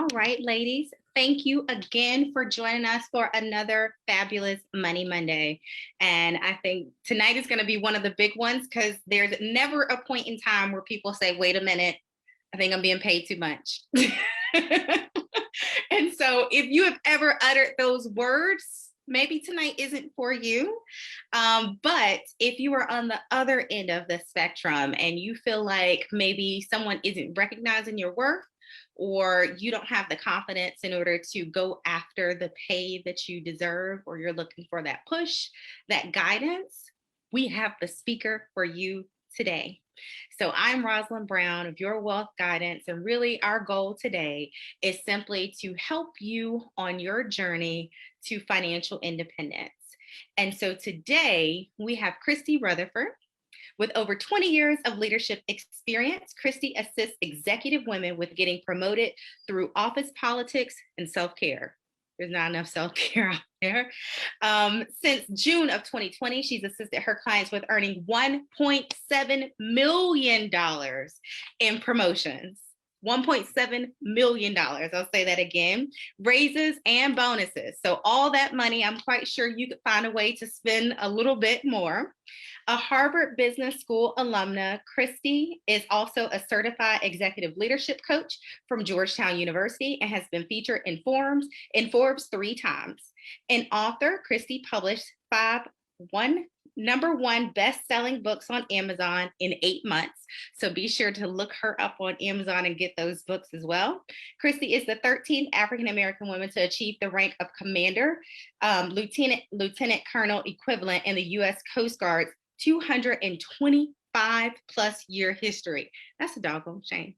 All right, ladies, thank you again for joining us for another fabulous Money Monday. And I think tonight is going to be one of the big ones because there's never a point in time where people say, wait a minute, I think I'm being paid too much. And so if you have ever uttered those words, maybe tonight isn't for you. But if you are on the other end of the spectrum and you feel like maybe someone isn't recognizing your worth, or you don't have the confidence in order to go after the pay that you deserve, or you're looking for that push, that guidance, we have the speaker for you today. So I'm Rosalind Brown of Your Wealth Guidance, and really our goal today is simply to help you on your journey to financial independence. And so today we have Christy Rutherford. With over 20 years of leadership experience, Christy assists executive women with getting promoted through office politics and self-care. There's not enough self-care out there. Since June of 2020, she's assisted her clients with earning $1.7 million in promotions. $1.7 million. I'll say that again. Raises and bonuses. So all that money, I'm quite sure you could find a way to spend a little bit more. A Harvard Business School alumna, Christy is also a certified executive leadership coach from Georgetown University and has been featured in Forbes 3 times. An author, Christy published 5 number 1 best-selling books on Amazon in 8 months. So be sure to look her up on Amazon and get those books as well. Christy is the 13th African-American woman to achieve the rank of commander, lieutenant colonel equivalent in the U.S. Coast Guard's 225 plus year history. That's a doggone shame.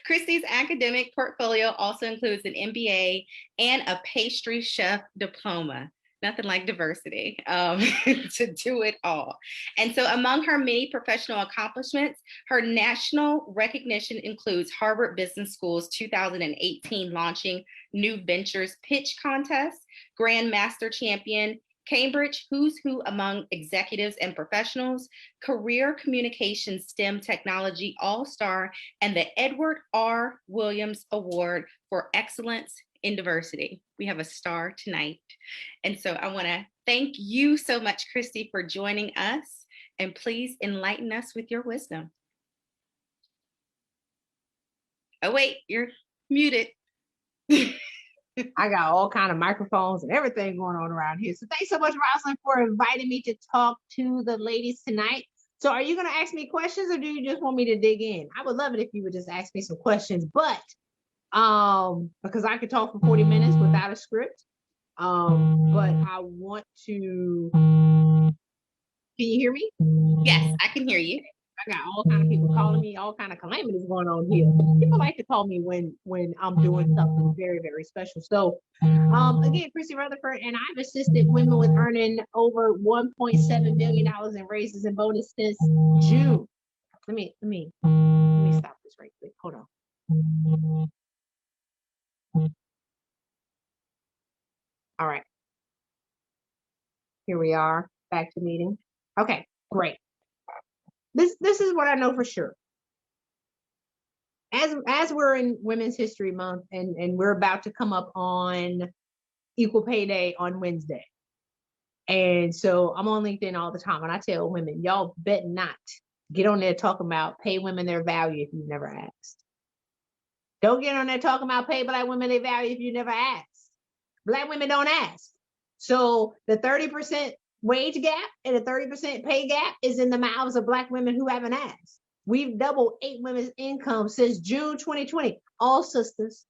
Christy's academic portfolio also includes an MBA and a pastry chef diploma. Nothing like diversity to do it all. And so among her many professional accomplishments, her national recognition includes Harvard Business School's 2018 launching New Ventures Pitch Contest, Grand Master Champion, Cambridge Who's Who Among Executives and Professionals, Career Communication STEM Technology All-Star, and the Edward R. Williams Award for Excellence in Diversity. We have a star tonight. And so I want to thank you so much, Christy, for joining us. And please enlighten us with your wisdom. Oh, wait, you're muted. I got all kind of microphones and everything going on around here. So thanks so much, Rosalind, for inviting me to talk to the ladies tonight. So are you going to ask me questions, or do you just want me to dig in? I would love it if you would just ask me some questions, but because I could talk for 40 minutes without a script. But I want to, can you hear me? Yes, I can hear you. I got all kind of people calling me, all kind of calamities going on here. People like to call me when I'm doing something very, very special. So again, Christy Rutherford, and I've assisted women with earning over $1.7 million in raises and bonus since June. Let me stop this right quick. Hold on. All right. Here we are, back to meeting. Okay, great. This is what I know for sure. As we're in Women's History Month and we're about to come up on Equal Pay Day on Wednesday. And so I'm on LinkedIn all the time, and I tell women, y'all bet not get on there talking about pay women their value if you've never asked. Don't get on there talking about pay Black women their value if you never asked. Black women don't ask. So the 30% wage gap and the 30% pay gap is in the mouths of Black women who haven't asked. We've doubled 8 women's income since June 2020. All sisters.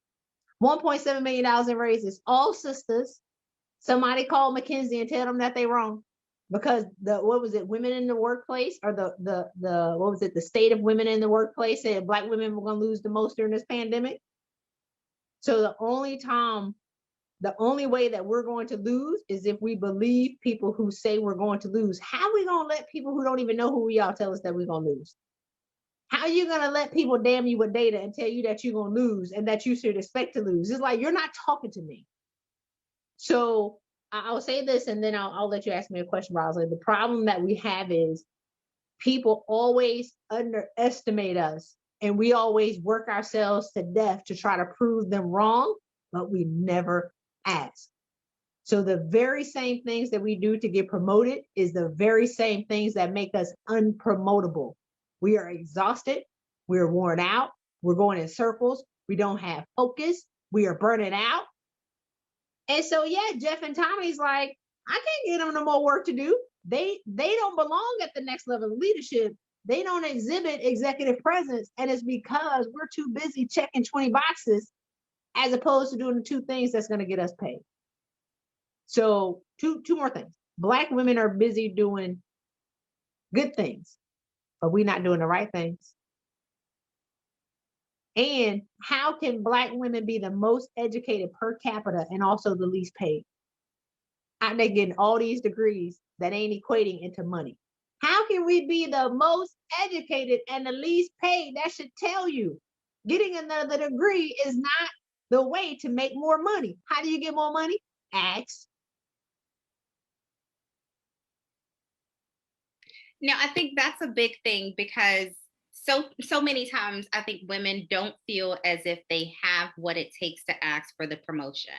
$1.7 million in raises. All sisters. Somebody call McKinsey and tell them that they're wrong. Because women in the workplace, or the state of women in the workplace said Black women were going to lose the most during this pandemic. So the only way that we're going to lose is if we believe people who say we're going to lose. How are we going to let people who don't even know who we are tell us that we're going to lose? How are you going to let people damn you with data and tell you that you're going to lose and that you should expect to lose? It's like, you're not talking to me. So I'll say this, and then I'll let you ask me a question, Rosalind. The problem that we have is people always underestimate us And we always work ourselves to death to try to prove them wrong, but we never ask. So the very same things that we do to get promoted is the very same things that make us unpromotable. We are exhausted. We're worn out. We're going in circles. We don't have focus. We are burning out. And so, yeah, Jeff and Tommy's like, I can't get them no more work to do. They don't belong at the next level of leadership. They don't exhibit executive presence. And it's because we're too busy checking 20 boxes as opposed to doing the two things that's going to get us paid. So two more things. Black women are busy doing good things, but we're not doing the right things. And how can Black women be the most educated per capita and also the least paid? They're getting all these degrees that ain't equating into money. How can we be the most educated and the least paid? That should tell you getting another degree is not the way to make more money. How do you get more money? Ask. Now, I think that's a big thing because so many times I think women don't feel as if they have what it takes to ask for the promotion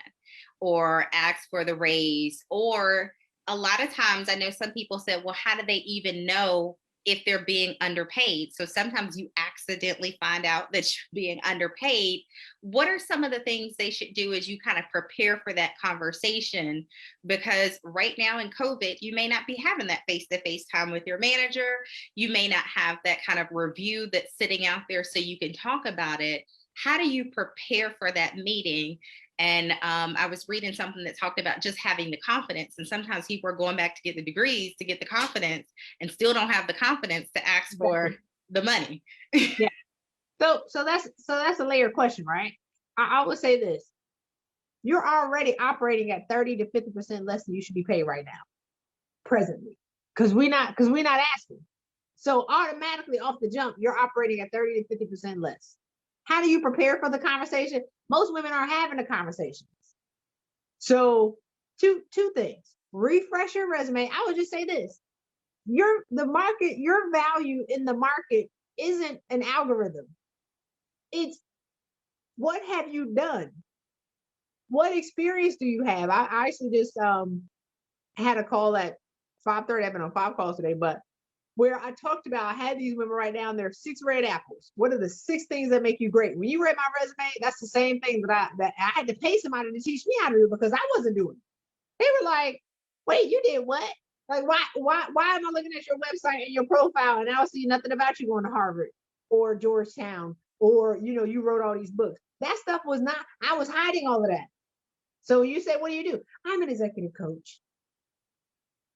or ask for the raise. Or a lot of times I know some people said, well, how do they even know if they're being underpaid? So sometimes you accidentally find out that you're being underpaid. What are some of the things they should do as you kind of prepare for that conversation? Because right now in COVID, you may not be having that face-to-face time with your manager. You may not have that kind of review that's sitting out there so you can talk about it. How do you prepare for that meeting? And I was reading something that talked about just having the confidence. And sometimes people are going back to get the degrees to get the confidence and still don't have the confidence to ask for the money. Yeah. So that's a layered question, right? I would say this. You're already operating at 30 to 50% less than you should be paid right now, presently. Because we're not asking. So automatically off the jump, you're operating at 30 to 50% less. How do you prepare for the conversation? Most women aren't having the conversations. So two things. Refresh your resume. I would just say this. Your value in the market isn't an algorithm. It's what have you done? What experience do you have? I actually just had a call at 5:30. I've been on 5 calls today, but where I talked about, I had these women write down their 6 red apples. What are the 6 things that make you great? When you read my resume, that's the same thing that I had to pay somebody to teach me how to do because I wasn't doing it. They were like, wait, you did what? Like, why am I looking at your website and your profile and I don't see nothing about you going to Harvard or Georgetown or, you wrote all these books. That stuff was not, I was hiding all of that. So you say, what do? I'm an executive coach.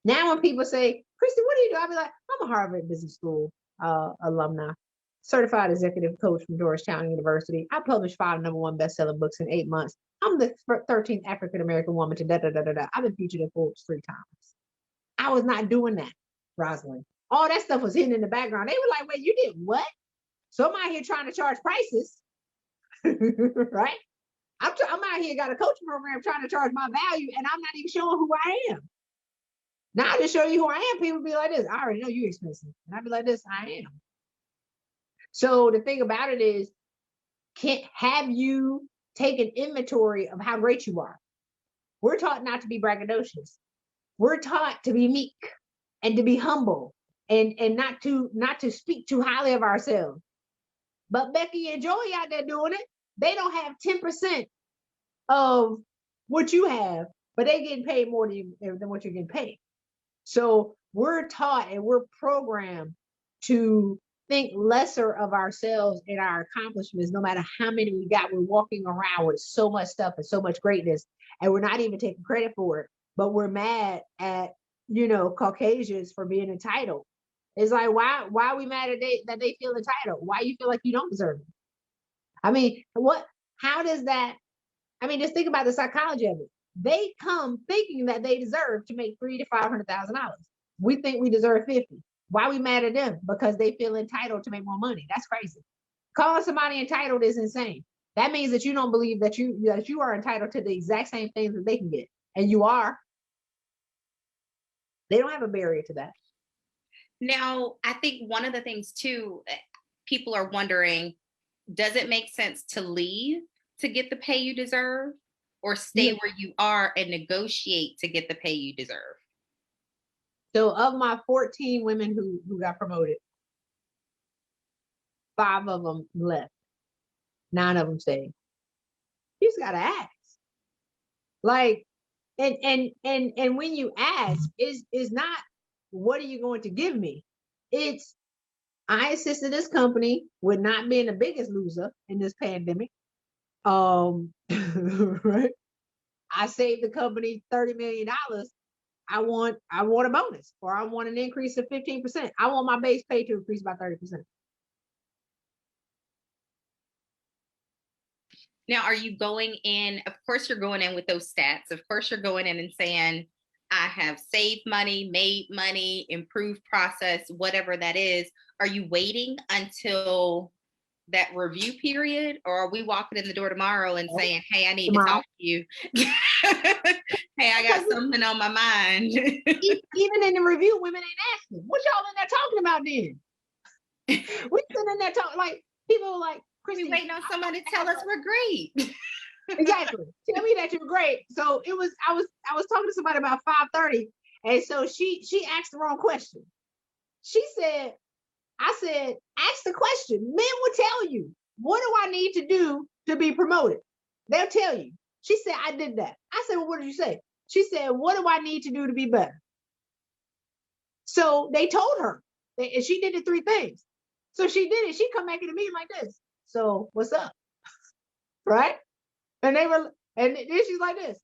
Now when people say, Christy, what do you do? I'll be like, I'm a Harvard Business School alumna, certified executive coach from Georgetown University. I published 5 #1 best-selling books in 8 months. I'm the 13th African-American woman to da-da-da-da-da. I've been featured in Forbes 3 times. I was not doing that, Rosalind. All that stuff was hidden in the background. They were like, wait, you did what? So I'm out here trying to charge prices, right? I'm out here got a coaching program trying to charge my value and I'm not even showing who I am. Now to show you who I am, people be like this. I already know you expensive. And I'd be like this, I am. So the thing about it is, have you taken inventory of how great you are? We're taught not to be braggadocious. We're taught to be meek and to be humble and not to speak too highly of ourselves. But Becky and Joey out there doing it, they don't have 10% of what you have, but they getting paid more than what you're getting paid. So we're taught and we're programmed to think lesser of ourselves and our accomplishments, no matter how many we got. We're walking around with so much stuff and so much greatness, and we're not even taking credit for it. But we're mad at, Caucasians for being entitled. It's like, why are we mad at that they feel entitled? Why you feel like you don't deserve it? I mean, how does that, just think about the psychology of it. They come thinking that they deserve to make $300,000 to $500,000. We think we deserve 50. Why are we mad at them? Because they feel entitled to make more money. That's crazy. Calling somebody entitled is insane. That means that you don't believe that you are entitled to the exact same things that they can get. And you are. They don't have a barrier to that. Now, I think one of the things too, people are wondering, does it make sense to leave to get the pay you deserve, or stay Yeah. where you are and negotiate to get the pay you deserve? So of my 14 women who got promoted, 5 of them left. 9 of them stayed. You just gotta ask. Like, and when you ask, is not what are you going to give me? It's I assisted this company with not being the biggest loser in this pandemic. Right? I saved the company $30 million. I want a bonus, or I want an increase of 15%. I want my base pay to increase by 30%. Now, are you going in? Of course, you're going in with those stats. Of course, you're going in and saying, I have saved money, made money, improved process, whatever that is. Are you waiting until that review period, or are we walking in the door tomorrow and saying, hey, I need to talk to you? Hey, I got something on my mind. Even in the review, women ain't asking. What y'all in there talking about then? We sitting in there talking, like, people are like, Christy, we waiting on somebody to tell us we're great. Exactly. Tell me that you're great. So I was talking to somebody about 5:30, and so she asked the wrong question. I said, ask the question. Men will tell you, what do I need to do to be promoted? They'll tell you. She said, I did that. I said, well, what did you say? She said, what do I need to do to be better? So they told her, and she did the 3 things. So she did it. She come back into me like this. So what's up? Right? And then she's like this.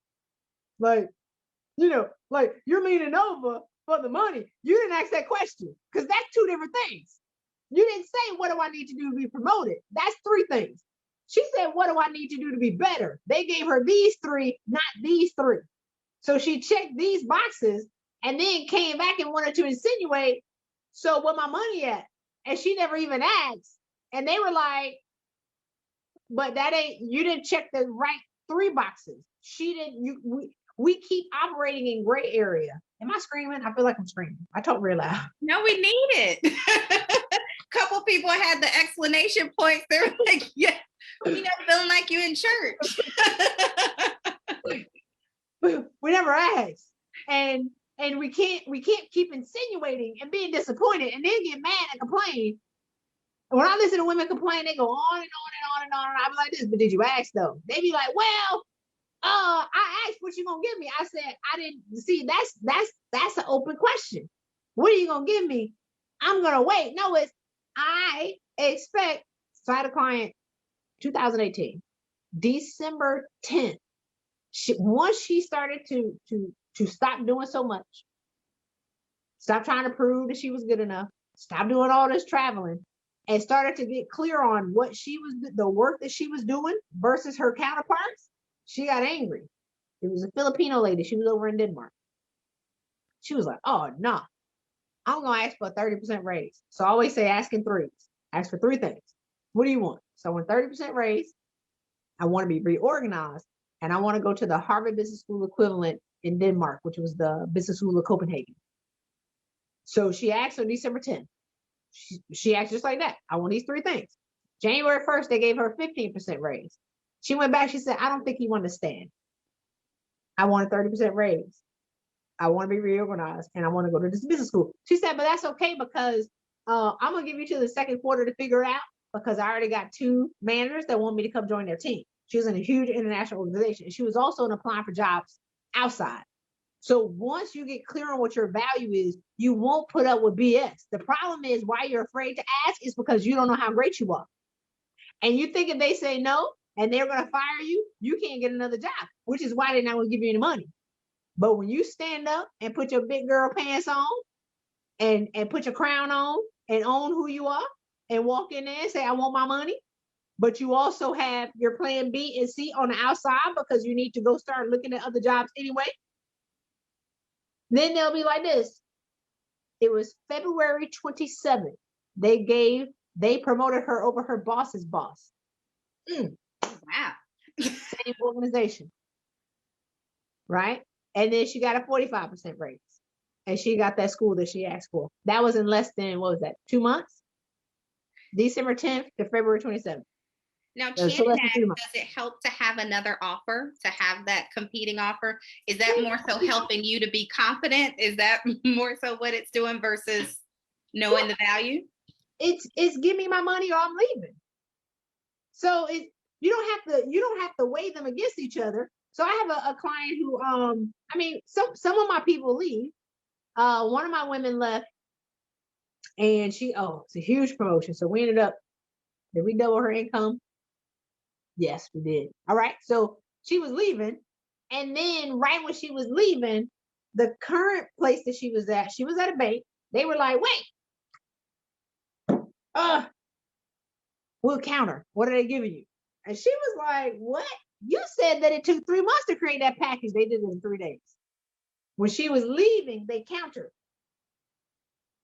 Like, like, you're leaning over for the money. You didn't ask that question, because that's 2 different things. You didn't say, what do I need to do to be promoted? That's 3 things. She said, what do I need to do to be better? They gave her these 3, not these 3. So she checked these boxes and then came back and wanted to insinuate, so where my money at? And she never even asked. And they were like, but you didn't check the right 3 boxes. She didn't, we keep operating in gray area. Am I screaming? I feel like I'm screaming. I talk real loud. No, we need it. Couple people had the explanation points. They were like, yeah, feeling like you in church. We never asked. And we can't keep insinuating and being disappointed and then get mad and complain. When I listen to women complain, they go on and on and on and on. And I be like this, but did you ask though? They be like, well, I asked what you gonna give me. I said, I didn't see. That's an open question. What are you gonna give me? I'm gonna wait. No, it's I expect. So I had a client, 2018, December 10th. Once she started to stop doing so much, stop trying to prove that she was good enough, stop doing all this traveling, and started to get clear on what the work that she was doing versus her counterparts, she got angry. It was a Filipino lady. She was over in Denmark. She was like, oh, no, I'm going to ask for a 30% raise. So I always say ask in 3s. Ask for 3 things. What do you want? So I want 30% raise. I want to be reorganized. And I want to go to the Harvard Business School equivalent in Denmark, which was the Business School of Copenhagen. So she asked on December 10th. She asked just like that. I want these 3 things. January 1st, they gave her a 15% raise. She went back. She said, I don't think you understand. I want a 30% raise. I want to be reorganized and I want to go to this business school. She said, but that's okay because I'm going to give you to the second quarter to figure it out because I already got 2 managers that want me to come join their team. She was in a huge international organization. She was also applying for jobs outside. So once you get clear on what your value is, you won't put up with BS. The problem is why you're afraid to ask is because you don't know how great you are. And you think if they say no and they're going to fire you, you can't get another job, which is why they're not going to give you any money. But when you stand up and put your big girl pants on and put your crown on and own who you are and walk in there and say, I want my money, but you also have your plan B and C on the outside because you need to go start looking at other jobs anyway, then they'll be like this. It was February 27th. They promoted her over her boss's boss. Wow. Same organization. Right? And then she got a 45% raise. And she got that school that she asked for. That was in less than, 2 months? December 10th to February 27th. Now, So chanting less than 3 that, months. does it help to have another offer, to have that competing offer? Is that more so helping you to be confident? Is that more so what it's doing versus knowing the value? It's give me my money or I'm leaving. So you don't have to weigh them against each other. So I have a client who I mean, some of my people leave. One of my women left, and it's a huge promotion. So we ended up, did we double her income? Yes, we did. All right. So she was leaving. And then right when she was leaving, the current place that she was at a bank. They were like, wait, we'll counter. What are they giving you? And she was like, what? You said that it took 3 months to create that package. They did it in 3 days. When she was leaving, they countered.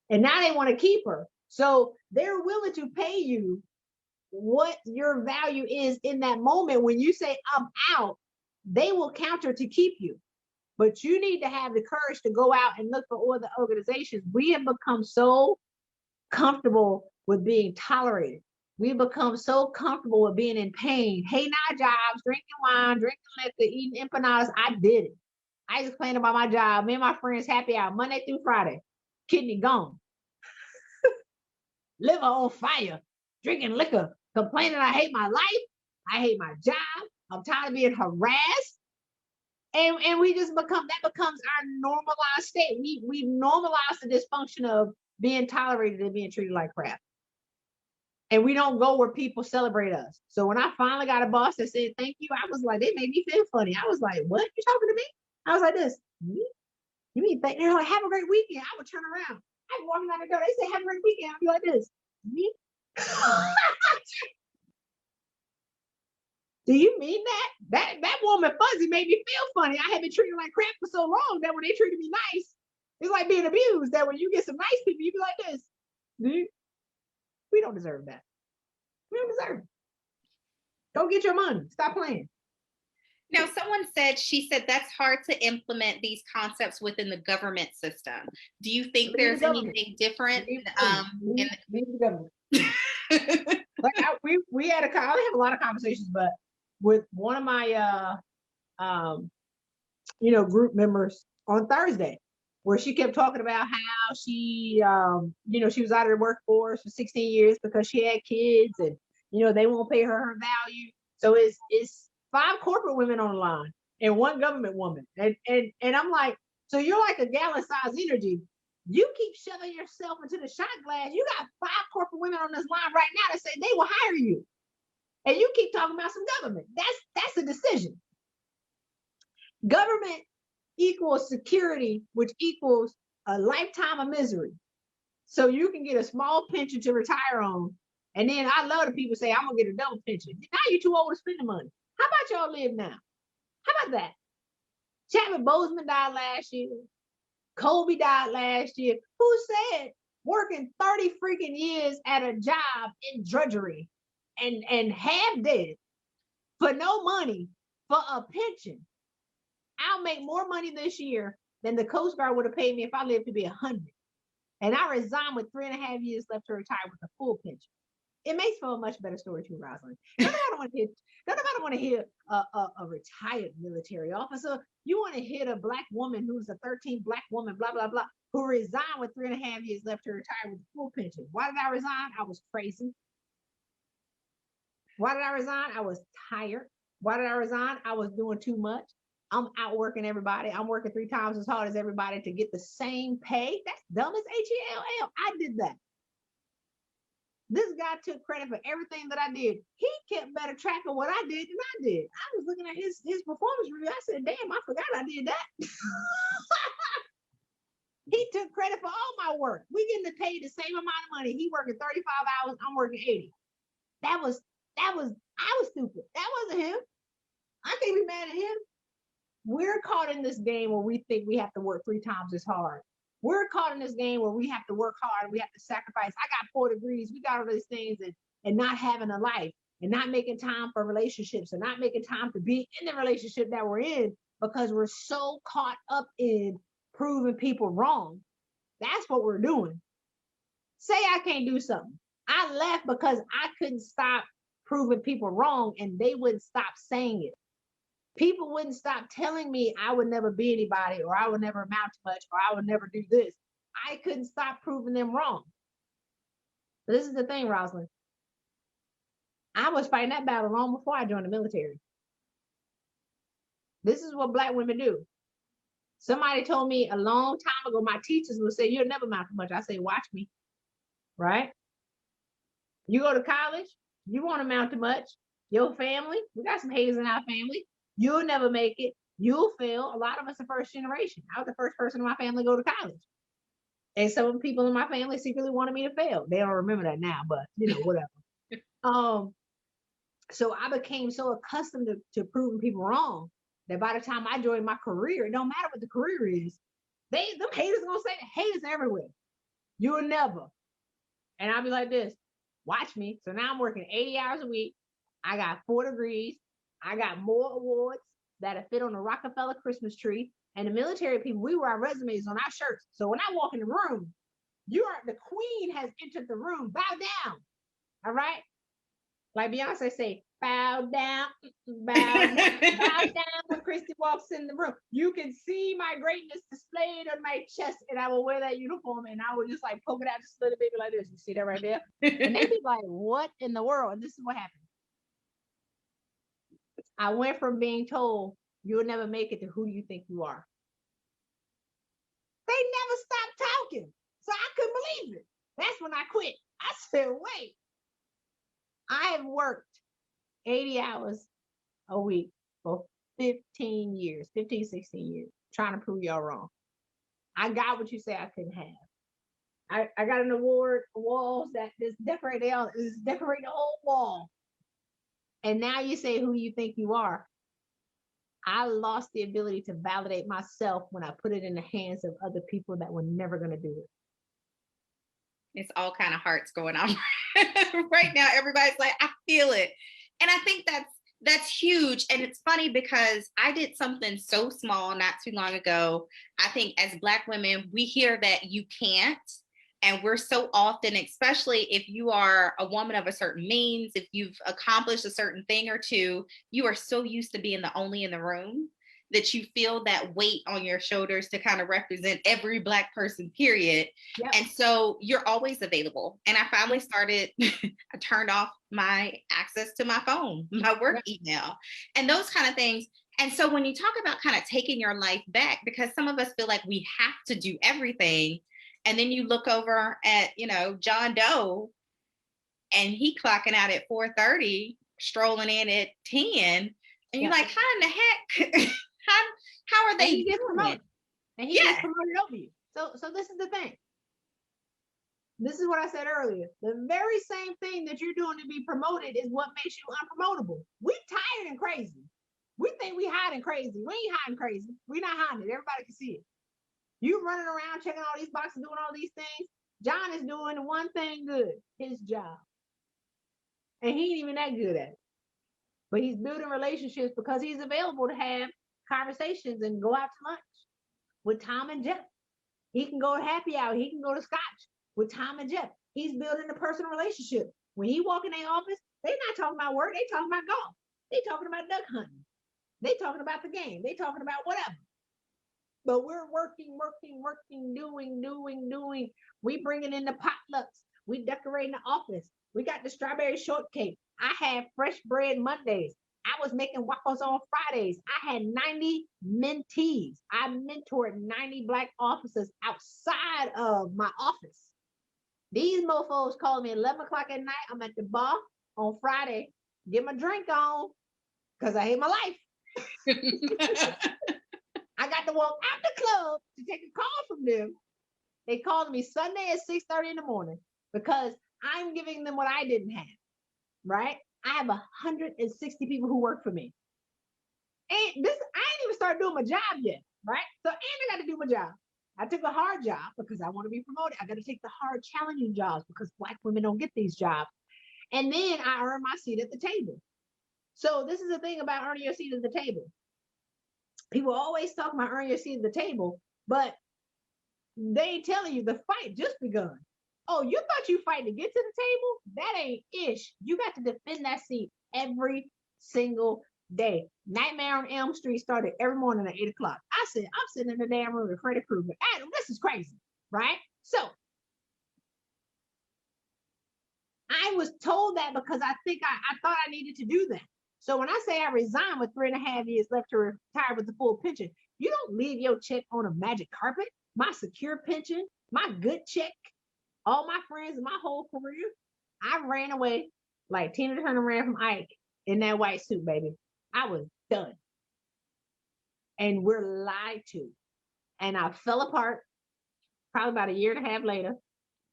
And now they want to keep her. So they're willing to pay you what your value is in that moment. When you say I'm out, they will counter to keep you. But you need to have the courage to go out and look for other organizations. We have become so comfortable with being tolerated. We've become so comfortable with being in pain. Hey, now jobs, drinking wine, drinking liquor, eating empanadas. I did it. I just complained about my job. Me and my friends happy out Monday through Friday. Kidney gone. Liver on fire. Drinking liquor. Complaining I hate my life. I hate my job. I'm tired of being harassed. And we just becomes our normalized state. We've normalized the dysfunction of being tolerated and being treated like crap. And we don't go where people celebrate us. So when I finally got a boss that said thank you, I was like, they made me feel funny. I was like, what? You talking to me? I was like this. You mean thank? They're like, have a great weekend. I would turn around. I'd walk out the door. They say, have a great weekend. I'd be like this. Me? Do you mean that? That woman fuzzy made me feel funny. I had been treated like crap for so long that when they treated me nice, it's like being abused. That when you get some nice people, you be like this. Dude, we don't deserve that. We don't deserve it. Go get your money. Stop playing. Now, she said that's hard to implement these concepts within the government system. Do you think there's anything different? Leave the government. Like we had I have a lot of conversations, but with one of my group members on Thursday, where she kept talking about how she she was out of the workforce for 16 years because she had kids, and they won't pay her value. So it's 5 corporate women on the line and 1 government woman, and I'm like, so you're like a gallon size energy. You keep shoving yourself into the shot glass. You got 5 corporate women on this line right now that say they will hire you, and you keep talking about some government. That's a decision. Government equals security, which equals a lifetime of misery. So you can get a small pension to retire on, and then I love the people say I'm gonna get a double pension. Now you're too old to spend the money. How about y'all live now? How about that? Chadwick Boseman died last year. Kobe died last year. Who said working 30 freaking years at a job in drudgery and half dead for no money for a pension? I'll make more money this year than the Coast Guard would have paid me if I lived to be 100. And I resigned with 3.5 years left to retire with a full pension. It makes for a much better story too, Rosalind. Nobody want to hear a retired military officer. You want to hear a Black woman who's a 13th Black woman, blah, blah, blah, who resigned with 3.5 years left to retire with a full pension. Why did I resign? I was crazy. Why did I resign? I was tired. Why did I resign? I was doing too much. I'm outworking everybody. I'm working 3 times as hard as everybody to get the same pay. That's dumb as HELL. I did that. This guy took credit for everything that I did. He kept better track of what I did than I did. I was looking at his performance review. I said, damn, I forgot I did that. He took credit for all my work. We getting paid the same amount of money. He working 35 hours. I'm working 80. I was stupid. That wasn't him. I can't be mad at him. We're caught in this game where we think we have to work 3 times as hard. We're caught in this game where we have to work hard. We have to sacrifice. I got 4 degrees. We got all these things and not having a life and not making time for relationships and not making time to be in the relationship that we're in because we're so caught up in proving people wrong. That's what we're doing. Say I can't do something. I left because I couldn't stop proving people wrong, and they wouldn't stop saying it. People wouldn't stop telling me I would never be anybody, or I would never amount to much, or I would never do this. I couldn't stop proving them wrong. But this is the thing, Rosalind. I was fighting that battle long before I joined the military. This is what Black women do. Somebody told me a long time ago, my teachers would say, you'll never amount to much. I say, watch me, right? You go to college, you won't amount to much. Your family, we got some haters in our family. You'll never make it. You'll fail. A lot of us are first generation. I was the first person in my family to go to college. And some people in my family secretly wanted me to fail. They don't remember that now, but whatever. So I became so accustomed to proving people wrong that by the time I joined my career, it don't matter what the career is, them haters gonna say haters everywhere. You'll never. And I'll be like this, watch me. So now I'm working 80 hours a week. I got 4 degrees. I got more awards that fit on the Rockefeller Christmas tree. And the military people, we wear our resumes on our shirts. So when I walk in the room, the queen has entered the room. Bow down. All right? Like Beyonce say, bow down, bow down, bow down when Christy walks in the room. You can see my greatness displayed on my chest, and I will wear that uniform, and I will just like poke it out just a little bit like this. You see that right there? And they be like, what in the world? And this is what happened. I went from being told, you'll never make it, to who you think you are. They never stopped talking. So I couldn't believe it. That's when I quit. I said, wait. I have worked 80 hours a week for 16 years, trying to prove y'all wrong. I got what you say I couldn't have. I got an award, walls that just decorate the whole wall. And now you say, who do you think you are? I lost the ability to validate myself when I put it in the hands of other people that were never going to do it. It's all kind of hearts going on right now. Everybody's like, I feel it. And I think that's huge. And it's funny because I did something so small not too long ago. I think as Black women, we hear that you can't. And we're so often, especially if you are a woman of a certain means, if you've accomplished a certain thing or two, you are so used to being the only in the room that you feel that weight on your shoulders to kind of represent every Black person, period. Yep. And so you're always available. And I finally started, I turned off my access to my phone, my work email, and those kind of things. And so when you talk about kind of taking your life back, because some of us feel like we have to do everything, and then you look over at, John Doe, and he clocking out at 4:30, strolling in at 10, and you're like, how in the heck? How are they? And he gets promoted. And he gets promoted over you. So this is the thing. This is what I said earlier. The very same thing that you're doing to be promoted is what makes you unpromotable. We tired and crazy. We think we hiding crazy. We ain't hiding crazy. We're not hiding it. Everybody can see it. You running around checking all these boxes, doing all these things. John is doing one thing good, his job. And he ain't even that good at it. But he's building relationships because he's available to have conversations and go out to lunch with Tom and Jeff. He can go to happy hour. He can go to Scotch with Tom and Jeff. He's building a personal relationship. When he walk in their office, they're not talking about work. They talking about golf. They talking about duck hunting. They talking about the game. They talking about whatever. But we're working, doing. We bringing in the potlucks. We decorating the office. We got the strawberry shortcake. I had fresh bread Mondays. I was making waffles on Fridays. I had 90 mentees. I mentored 90 Black officers outside of my office. These mofos called me 11 o'clock at night. I'm at the bar on Friday, get my drink on, because I hate my life. I got to walk out the club to take a call from them. They called me Sunday at 6:30 in the morning because I'm giving them what I didn't have, right? I have 160 people who work for me. And this, I ain't even started doing my job yet, right? So, and I got to do my job. I took a hard job because I want to be promoted. I got to take the hard, challenging jobs because Black women don't get these jobs. And then I earn my seat at the table. So this is the thing about earning your seat at the table. People always talk about earning your seat at the table, but they ain't telling you the fight just begun. Oh, you thought you fight to get to the table? That ain't ish. You got to defend that seat every single day. Nightmare on Elm Street started every morning at 8 o'clock. I said, I'm sitting in the damn room with Freddy Krueger. Adam, this is crazy, right? So I was told that because I think I thought I needed to do that. So when I say I resigned with 3.5 years left to retire with the full pension, you don't leave your check on a magic carpet. My secure pension, my good check, all my friends, my whole career, I ran away like Tina Turner ran from Ike in that white suit, baby. I was done. And we're lied to. And I fell apart probably about a year and a half later.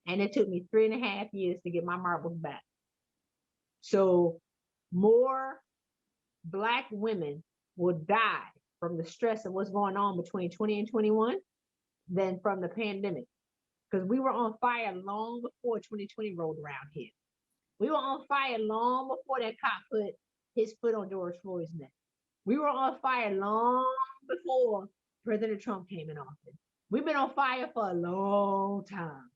And it took me 3.5 years to get my marbles back. So more Black women will die from the stress of what's going on between 20 and 21 than from the pandemic. Because we were on fire long before 2020 rolled around here. We were on fire long before that cop put his foot on George Floyd's neck. We were on fire long before President Trump came in office. We've been on fire for a long time.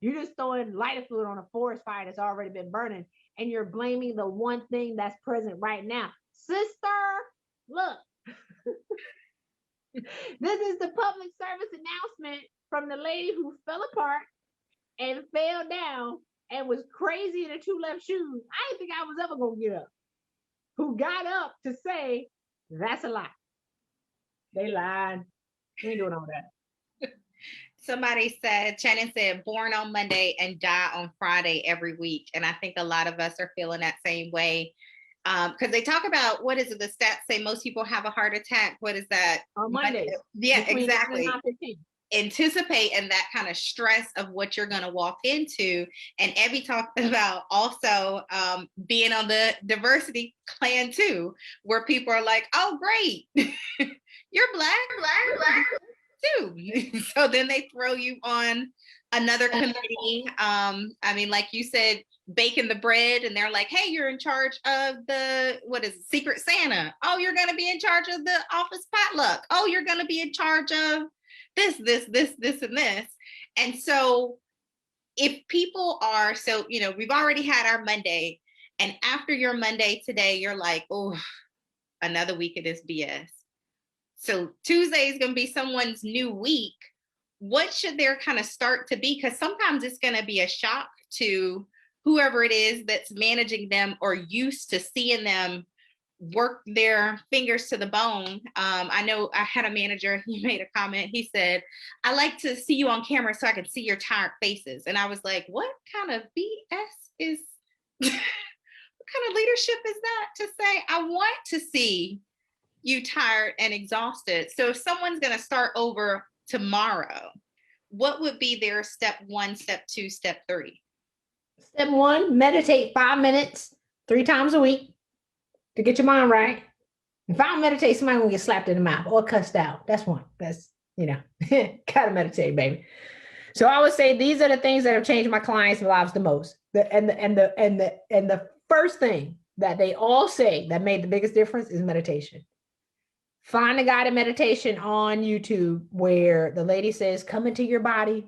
You're just throwing lighter fluid on a forest fire that's already been burning, and you're blaming the one thing that's present right now. Sister, look. This is the public service announcement from the lady who fell apart and fell down and was crazy in her two left shoes. I didn't think I was ever going to get up. Who got up to say, that's a lie. They lied. We ain't doing all that. Somebody said, Shannon said, born on Monday and die on Friday every week. And I think a lot of us are feeling that same way. Because they talk about, what is it? The stats say most people have a heart attack. What is that? On Monday. Yeah, exactly. Anticipate and that kind of stress of what you're going to walk into. And Abby talked about also being on the diversity plan too, where people are like, oh, great. You're black too. So then they throw you on another committee. I mean, like you said, baking the bread, and they're like, hey, you're in charge of the, what is it, Secret Santa. Oh, you're going to be in charge of the office potluck. Oh, you're going to be in charge of this, and this. And so if people are, so, you know, we've already had our Monday, and after your Monday today, you're like, oh, another week of this BS. So Tuesday is going to be someone's new week. What should their kind of start to be? Because sometimes it's going to be a shock to whoever it is that's managing them or used to seeing them work their fingers to the bone. I know I had a manager, he made a comment. He said, I like to see you on camera so I can see your tired faces. And I was like, what kind of BS is, what kind of leadership is that to say, I want to see you tired and exhausted? So if someone's going to start over tomorrow, what would be their step 1, step 2, step 3? Step 1, meditate 5 minutes 3 times a week to get your mind right. If I don't meditate, somebody will get slapped in the mouth or cussed out. That's one. That's, you know, gotta meditate, baby. So I would say these are the things that have changed my clients' lives the most. The first thing that they all say that made the biggest difference is meditation. Find a guided meditation on YouTube where the lady says, come into your body,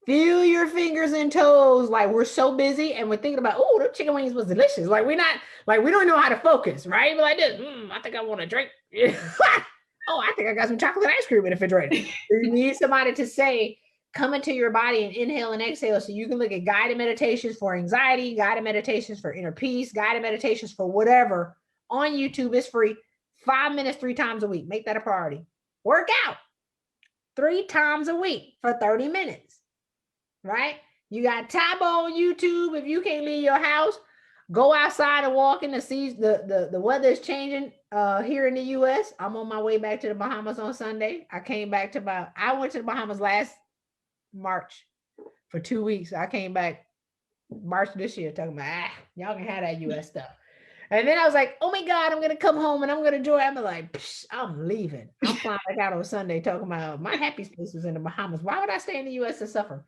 feel your fingers and toes. Like, we're so busy and we're thinking about, oh, the chicken wings was delicious. Like, we don't know how to focus, right? We're like this, I think I want to drink. Oh, I think I got some chocolate ice cream in the refrigerator. You need somebody to say, come into your body and inhale and exhale. So you can look at guided meditations for anxiety, guided meditations for inner peace, guided meditations for whatever on YouTube. It's free. 5 minutes 3 times a week. Make that a priority. Work out 3 times a week for 30 minutes, right? You got Tabo on YouTube. If you can't leave your house, go outside and walk in the seas. The weather is changing here in the U.S. I'm on my way back to the Bahamas on Sunday. I went to the Bahamas last March for 2 weeks. I came back March this year talking about, y'all can have that U.S. stuff. And then I was like, oh my God, I'm going to come home and I'm going to enjoy it. I'm like, I'm leaving. I'm flying back out on Sunday talking about my happy space was in the Bahamas. Why would I stay in the U.S. to suffer?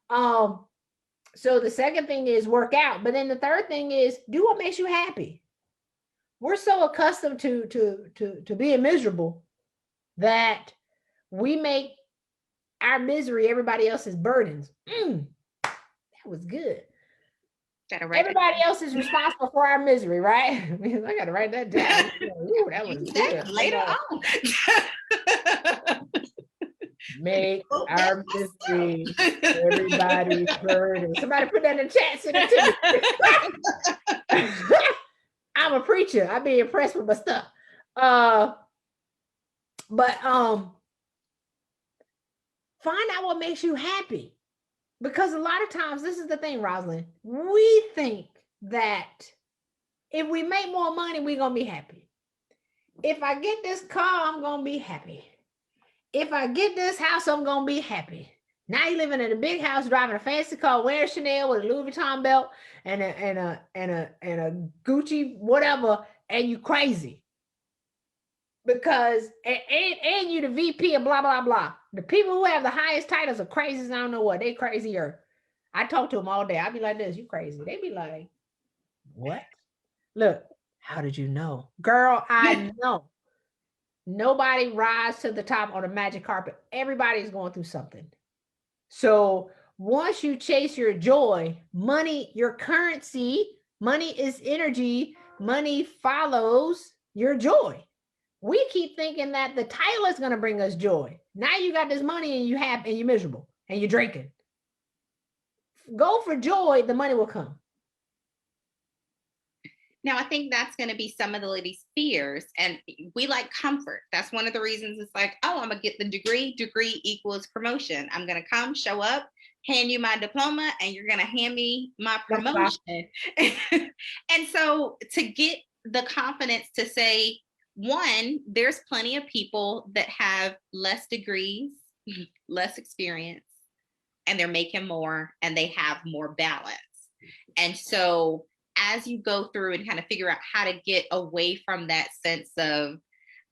So the second thing is work out. But then the third thing is do what makes you happy. We're so accustomed to being miserable that we make our misery everybody else's burdens. that was good. Everybody else is responsible for our misery, right? I gotta write that down. Ooh, that was good. Later on. Make our misery everybody's burden. Somebody put that in the chat, send it to me. I'm a preacher. I be impressed with my stuff. But find out what makes you happy. Because a lot of times, this is the thing, Rosalind, we think that if we make more money, we're going to be happy. If I get this car, I'm going to be happy. If I get this house, I'm going to be happy. Now you're living in a big house, driving a fancy car, wearing Chanel with a Louis Vuitton belt and a Gucci whatever, and you crazy. Because, and you the VP of blah, blah, blah. The people who have the highest titles are crazy. I don't know what. They crazier. I talk to them all day. I be like this, you crazy. They be like, what? Look, how did you know? Girl, I know. Nobody rises to the top on a magic carpet. Everybody's going through something. So once you chase your joy, money, your currency, money is energy. Money follows your joy. We keep thinking that the title is going to bring us joy. Now you got this money and you're miserable and you're drinking. Go for joy, the money will come. Now, I think that's going to be some of the ladies' fears. And we like comfort. That's one of the reasons it's like, oh, I'm going to get the degree. Degree equals promotion. I'm going to come, show up, hand you my diploma, and you're going to hand me my promotion. And so to get the confidence to say, one, there's plenty of people that have less degrees, less experience, and they're making more and they have more balance. And so as you go through and kind of figure out how to get away from that sense of,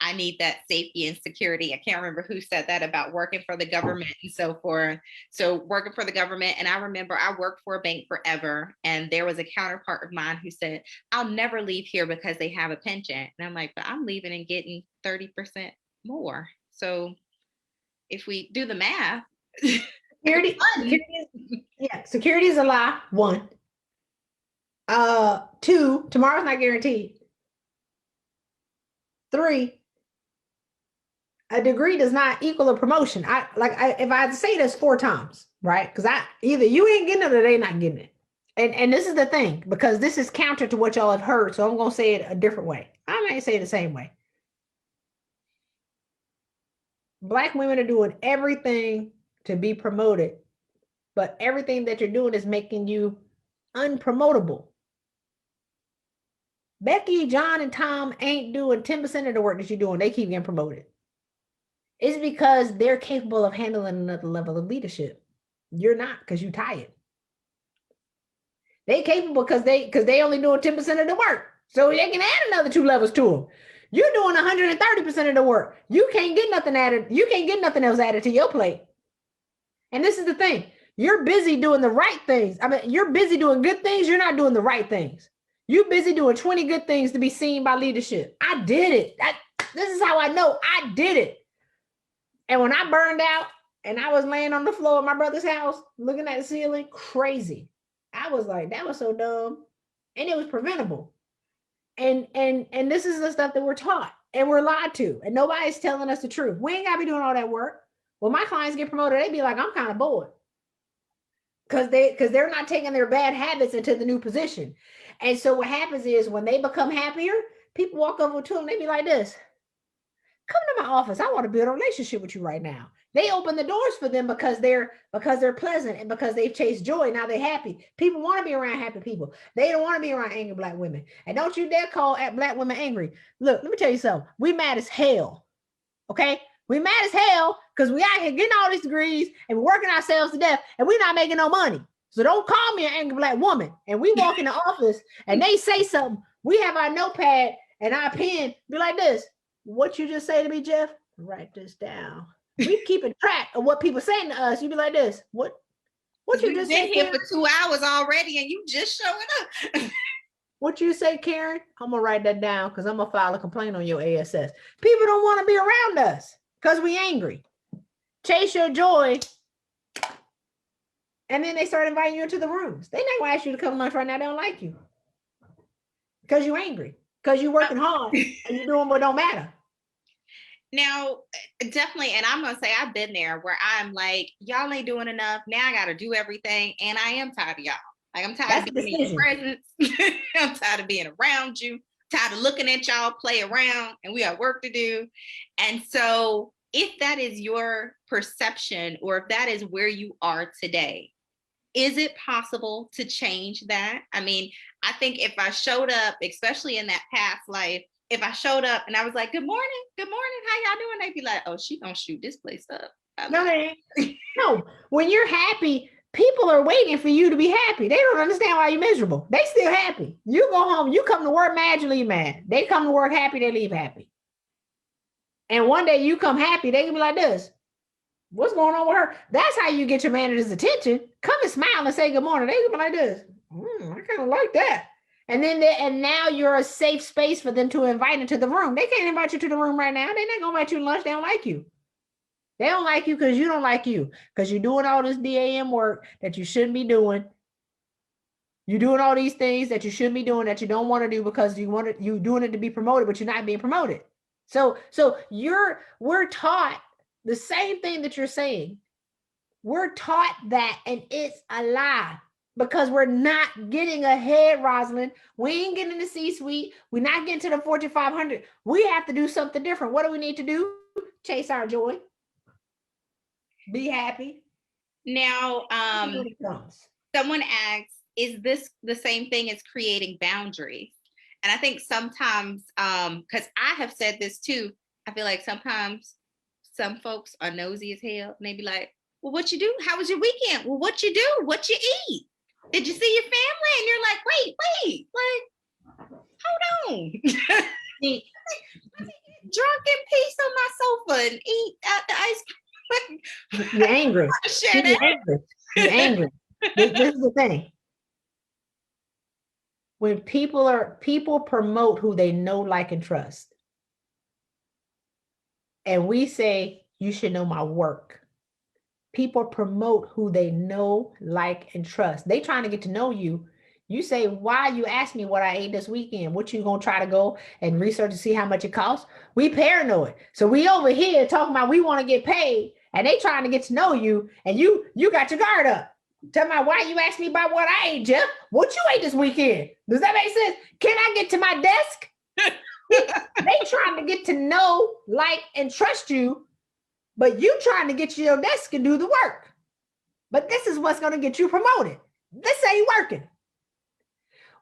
I need that safety and security. I can't remember who said that about working for the government and so forth. So working for the government. And I remember I worked for a bank forever. And there was a counterpart of mine who said, I'll never leave here because they have a pension. And I'm like, but I'm leaving and getting 30% more. So if we do the math. Security is a lie. 1. 2, tomorrow's not guaranteed. 3, a degree does not equal a promotion. If I say this 4 times, right? Because either you ain't getting it or they not getting it. And this is the thing, because this is counter to what y'all have heard. So I'm going to say it a different way. I may say it the same way. Black women are doing everything to be promoted, but everything that you're doing is making you unpromotable. Becky, John, and Tom ain't doing 10% of the work that you're doing. They keep getting promoted. It's because they're capable of handling another level of leadership. You're not, because you're tired. They capable because they only doing 10% of the work. So they can add another 2 levels to them. You're doing 130% of the work. You can't get nothing added. You can't get nothing else added to your plate. And this is the thing. You're busy doing the right things. I mean, you're busy doing good things. You're not doing the right things. You're busy doing 20 good things to be seen by leadership. I did it. This is how I know I did it. And when I burned out and I was laying on the floor of my brother's house, looking at the ceiling, crazy. I was like, that was so dumb. And it was preventable. And this is the stuff that we're taught and we're lied to. And nobody's telling us the truth. We ain't got to be doing all that work. When my clients get promoted, they be like, I'm kind of bored. Because they're not taking their bad habits into the new position. And so what happens is when they become happier, people walk over to them, they be like this. Come to my office. I want to build a relationship with you right now. They open the doors for them because they're pleasant and because they've chased joy. Now they're happy. People want to be around happy people. They don't want to be around angry Black women. And don't you dare call Black women angry. Look, let me tell you something. We mad as hell. Okay? We mad as hell because we out here getting all these degrees and we're working ourselves to death and we're not making no money. So don't call me an angry Black woman. And we walk in the office and they say something. We have our notepad and our pen, be like this. What you just say to me, Jeff? Write this down. We keeping track of what people saying to us. You be like this. What you just been here for 2 hours already and you just showing up. What you say, Karen? I'm gonna write that down because I'm gonna file a complaint on your ASS. People don't want to be around us because we angry. Chase your joy And then they start inviting you into the rooms. They're not going to ask you to come to lunch right now. They don't like you because you're angry, because you're working hard and you're doing what don't matter. Now, definitely, and I'm going to say I've been there where I'm like, y'all ain't doing enough. Now I got to do everything. And I am tired of y'all. Like, I'm tired of being in your presence. I'm tired of being around you. Tired of looking at y'all play around, and we have work to do. And so if that is your perception, or if that is where you are today, is it possible to change that? I mean, I think if I showed up, especially in that past life, if I showed up and I was like, good morning, how y'all doing? They'd be like, oh, she gonna shoot this place up. No, when you're happy, people are waiting for you to be happy. They don't understand why you're miserable. They still happy. You go home, you come to work mad, you leave mad. They come to work happy, they leave happy. And one day you come happy, they can be like this. What's going on with her? That's how you get your manager's attention. Come and smile and say good morning. They can be like this. I kind of like that. And then and now you're a safe space for them to invite into the room. They can't invite you to the room right now. They're not gonna invite you to lunch. They don't like you. They don't like you because you don't like you. Because you're doing all this DAM work that you shouldn't be doing. You're doing all these things that you shouldn't be doing that you don't want to do because you're doing it to be promoted, but you're not being promoted. So we're taught the same thing that you're saying. We're taught that, and it's a lie. Because we're not getting ahead, Rosalind. We ain't getting in the C-suite. We're not getting to the Fortune 500. We have to do something different. What do we need to do? Chase our joy. Be happy. Now, someone asks, is this the same thing as creating boundaries? And I think sometimes, because I have said this too, I feel like sometimes some folks are nosy as hell. And they be like, well, what you do? How was your weekend? Well, what you do? What you eat? Did you see your family? And you're like, wait, like, hold on. Drunk in peace on my sofa and eat out the ice cream. You're angry. You're angry. This is the thing. When people promote who they know, like, and trust. And we say, you should know my work. People promote who they know, like, and trust. They trying to get to know you. You say, why you ask me what I ate this weekend? What you gonna try to go and research to see how much it costs? We paranoid. So we over here talking about we want to get paid, and they trying to get to know you, and you got your guard up. Tell me why you asked me about what I ate, Jeff. What you ate this weekend? Does that make sense? Can I get to my desk? They trying to get to know, like, and trust you. But you trying to get to your desk and do the work. But this is what's going to get you promoted. This ain't working.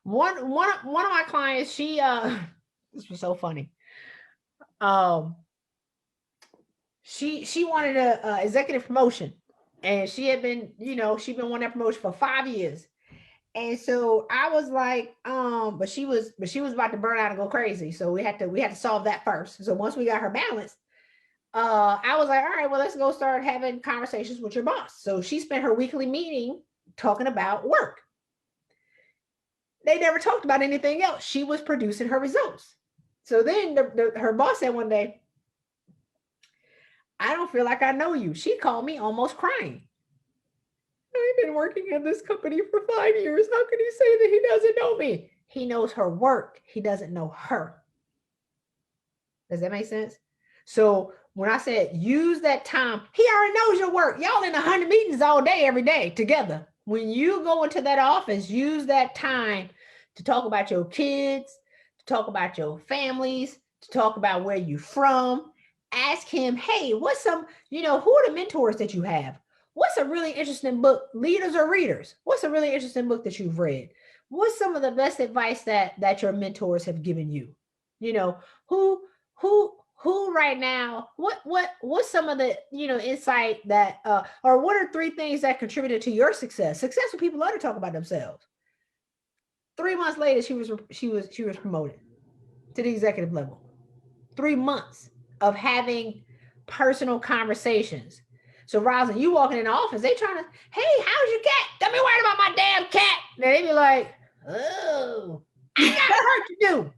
One of my clients, she this was so funny. She wanted a executive promotion, and she had been, she'd been wanting that promotion for 5 years. And so I was like, but she was about to burn out and go crazy. So we had to solve that first. So once we got her balanced, I was like, all right, well, let's go start having conversations with your boss. So she spent her weekly meeting talking about work. They never talked about anything else. She was producing her results. So then her boss said one day, I don't feel like I know you. She called me almost crying. I've been working at this company for 5 years. How can he say that he doesn't know me? He knows her work. He doesn't know her. Does that make sense? So when I said use that time, he already knows your work. Y'all in 100 meetings all day, every day together. When you go into that office, use that time to talk about your kids, to talk about your families, to talk about where you're from. Ask him, hey, what's some, who are the mentors that you have? What's a really interesting book, leaders or readers? What's a really interesting book that you've read? What's some of the best advice that your mentors have given you? Who right now, what's some of the, insight that, or what are 3 things that contributed to your success? Successful people love to talk about themselves. 3 months later, she was promoted to the executive level. 3 months of having personal conversations. So Rosalind, you walking in the office, they trying to, hey, how's your cat? Don't be worried about my damn cat. And they be like, oh, I got work to do.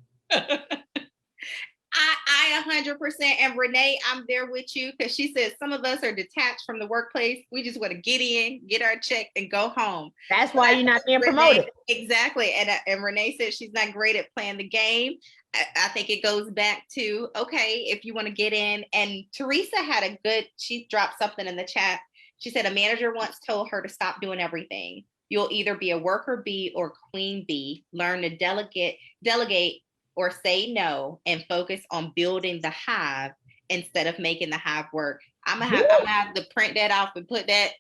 I I 100%, and Renee, I'm there with you, because she said some of us are detached from the workplace. We just want to get in, get our check, and go home. That's why you're not being Renee, promoted. Exactly. And Renee said she's not great at playing the game. I think it goes back to, okay, if you want to get in. And Teresa had she dropped something in the chat. She said a manager once told her to stop doing everything. You'll either be a worker bee or queen bee. Learn to delegate or say no, and focus on building the hive instead of making the hive work. I'm gonna have to print that off and put that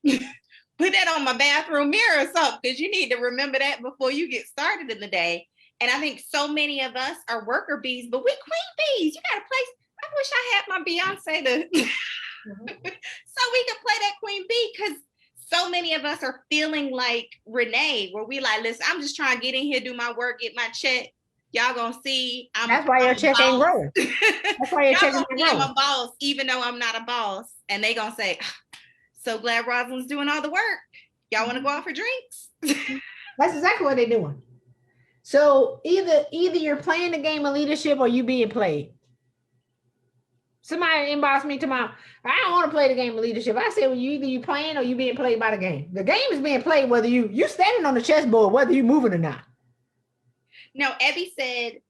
on my bathroom mirror or something, because you need to remember that before you get started in the day. And I think so many of us are worker bees, but we queen bees. You got a place. I wish I had my Beyonce so we can play that queen bee, because so many of us are feeling like Renee, where we like, listen, I'm just trying to get in here, do my work, get my check. Y'all gonna see. That's why your check ain't growing. That's why your check ain't growing. I'm a boss, even though I'm not a boss. And they gonna say, so glad Rosalind's doing all the work. Y'all want to go out for drinks? That's exactly what they're doing. So either you're playing the game of leadership or you being played. Somebody inboxed me tomorrow. I don't want to play the game of leadership. I said, well, you playing or you being played by the game. The game is being played whether you standing on the chessboard, whether you moving or not. No, Evie said,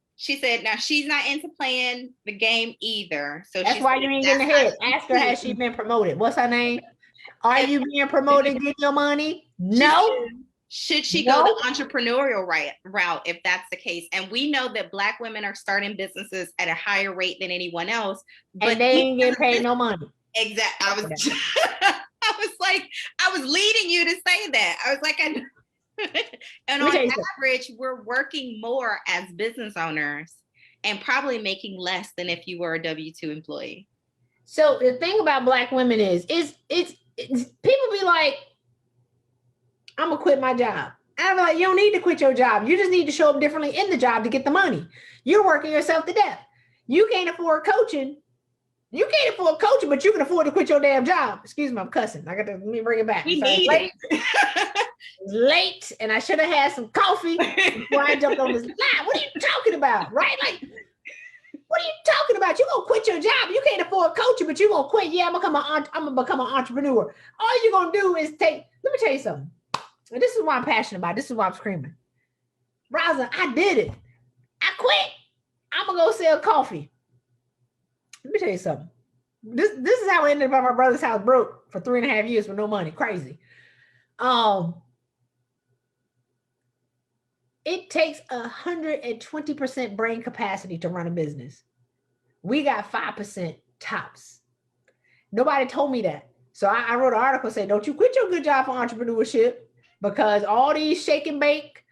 now she's not into playing the game either. So that's why you ain't getting ahead. Ask her, has she been promoted? What's her name? Are you being promoted? Get your money? No. Should she go the entrepreneurial route if that's the case? And we know that Black women are starting businesses at a higher rate than anyone else. But and they ain't getting paid no money. Exactly. I was leading you to say that. I was like, and on average, we're working more as business owners and probably making less than if you were a W-2 employee. So the thing about Black women is people be like, I'm gonna quit my job. And I'm like, you don't need to quit your job. You just need to show up differently in the job to get the money. You're working yourself to death. You can't afford coaching. But you can afford to quit your damn job. Excuse me, I'm cussing. Let me bring it back. Late. Late, and I should have had some coffee before I jumped on this line. What are you talking about? Right? Like, what are you talking about? You're gonna quit your job. You can't afford coaching, but you're gonna quit. Yeah, I'm gonna become an entrepreneur. All you're gonna do is let me tell you something. And this is why I'm passionate about. This is why I'm screaming. Rosa, I did it. I quit. I'm gonna go sell coffee. Let me tell you something. This is how I ended up at my brother's house, broke for 3.5 years with no money. Crazy. It takes 120% brain capacity to run a business. We got 5% tops. Nobody told me that. So I wrote an article saying, don't you quit your good job for entrepreneurship, because all these shake and bake,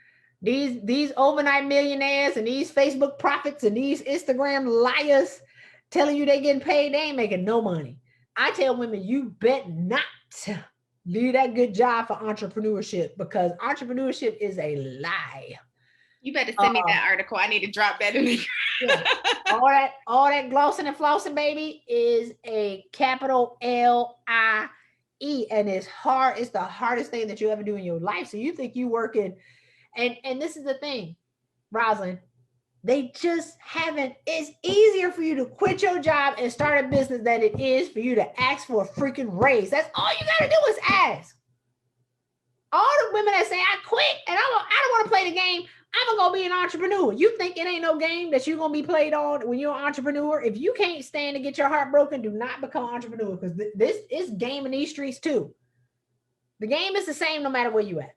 these overnight millionaires and these Facebook prophets and these Instagram liars telling you they getting paid, they ain't making no money. I tell women, you bet not do that good job for entrepreneurship, because entrepreneurship is a lie. You better send me that article. I need to drop that in there. Yeah. all that glossing and flossing, baby, is a capital LIE, and it's hard. It's the hardest thing that you ever do in your life. So you think you working, and this is the thing, Rosalind, they just haven't. It's easier for you to quit your job and start a business than it is for you to ask for a freaking raise. That's all you got to do is ask. All the women that say, I quit and I don't want to play the game, I'm going to be an entrepreneur. You think it ain't no game that you're going to be played on when you're an entrepreneur? If you can't stand to get your heart broken, do not become an entrepreneur, because this is game in these streets too. The game is the same no matter where you at.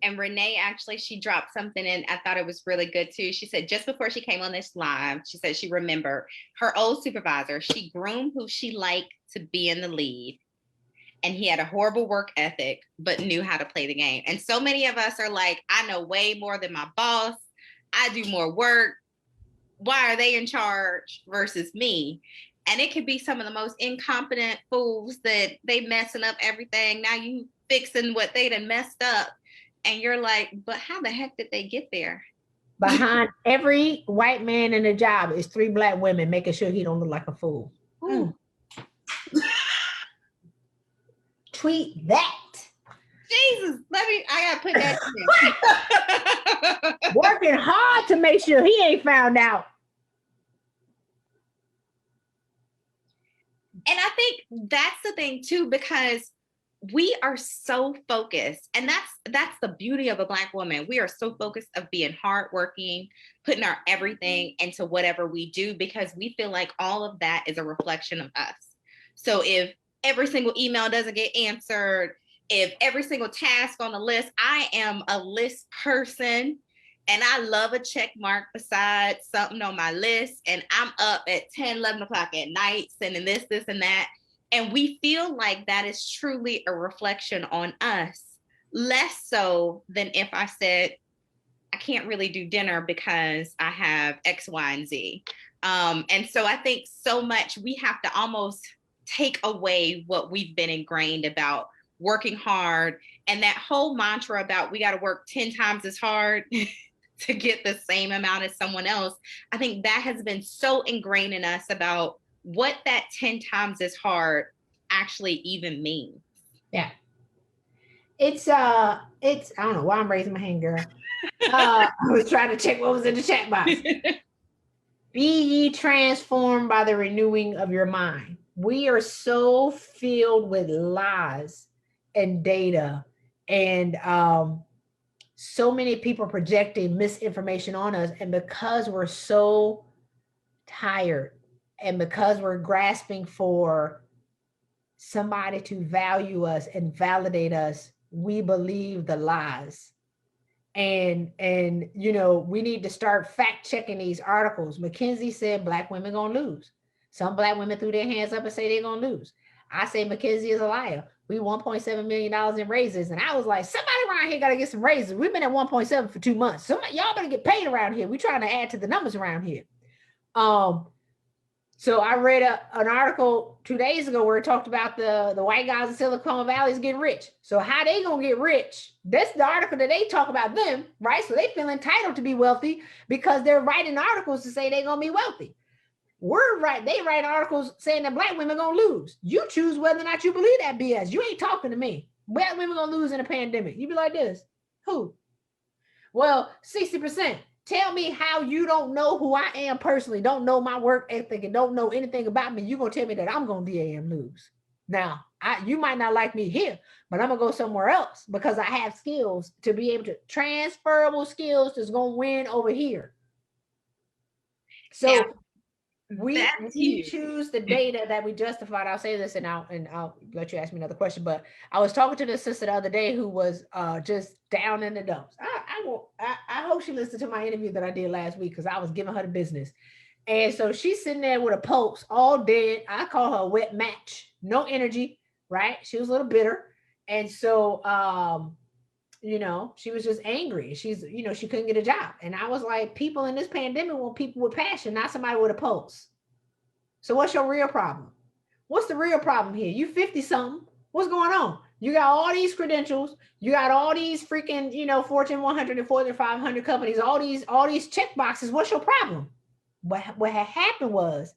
And Renee, actually, she dropped something in. I thought it was really good too. She said just before she came on this live, she said she remembered her old supervisor. She groomed who she liked to be in the lead. And he had a horrible work ethic, but knew how to play the game. And so many of us are like, I know way more than my boss. I do more work. Why are they in charge versus me? And it could be some of the most incompetent fools that they messing up everything. Now you fixing what they done messed up. And you're like, but how the heck did they get there? Behind every white man in a job is 3 Black women making sure he don't look like a fool. Tweet that. Jesus, I gotta put that in. Working hard to make sure he ain't found out. And I think that's the thing too, because we are so focused, and that's the beauty of a Black woman. We are so focused of being hardworking, putting our everything into whatever we do, because we feel like all of that is a reflection of us. So if every single email doesn't get answered, if every single task on the list, I am a list person, and I love a check mark beside something on my list, and I'm up at 10, 11 o'clock at night sending this, and that. And we feel like that is truly a reflection on us, less so than if I said, I can't really do dinner because I have X, Y, and Z. And so I think so much we have to almost take away what we've been ingrained about working hard, and that whole mantra about we got to work 10 times as hard to get the same amount as someone else. I think that has been so ingrained in us about what that 10 times as hard actually even means. Yeah. It's I don't know why I'm raising my hand, girl. I was trying to check what was in the chat box. Be ye transformed by the renewing of your mind. We are so filled with lies and data, and so many people projecting misinformation on us. And because we're so tired, and because we're grasping for somebody to value us and validate us, we believe the lies. And you know, we need to start fact checking these articles. McKinsey said Black women gonna lose. Some Black women threw their hands up and say they're gonna lose. I say McKinsey is a liar. We $1.7 million in raises, and I was like, somebody around here gotta get some raises. We've been at 1.7 for 2 months. Y'all better get paid around here. We're trying to add to the numbers around here. So I read an article 2 days ago where it talked about the white guys in Silicon Valley is getting rich. So how they gonna get rich? That's the article that they talk about them, right? So they feel entitled to be wealthy because they're writing articles to say they're gonna be wealthy. They write articles saying that Black women gonna lose. You choose whether or not you believe that BS. You ain't talking to me. Black women gonna lose in a pandemic. You be like this. Who? Well, 60%. Tell me how you don't know who I am personally, don't know my work ethic, and don't know anything about me. You're going to tell me that I'm going to DAM lose. Now, you might not like me here, but I'm going to go somewhere else because I have skills to be able to, transferable skills that's going to win over here. So yeah. We choose the data that we justified. I'll say this and I'll let you ask me another question. But I was talking to this sister the other day who was just down in the dumps. I hope she listened to my interview that I did last week because I was giving her the business. And so she's sitting there with a pulse, all dead. I call her a wet match, no energy, right? She was a little bitter. And so, you know, she was just angry. She's, you know, she couldn't get a job. And I was like, people in this pandemic want people with passion, not somebody with a pulse. So what's your real problem? What's the real problem here? You 50 something. What's going on? You got all these credentials. You got all these freaking, you know, Fortune 100 and Fortune 500 companies, all these check boxes. What's your problem? What had happened was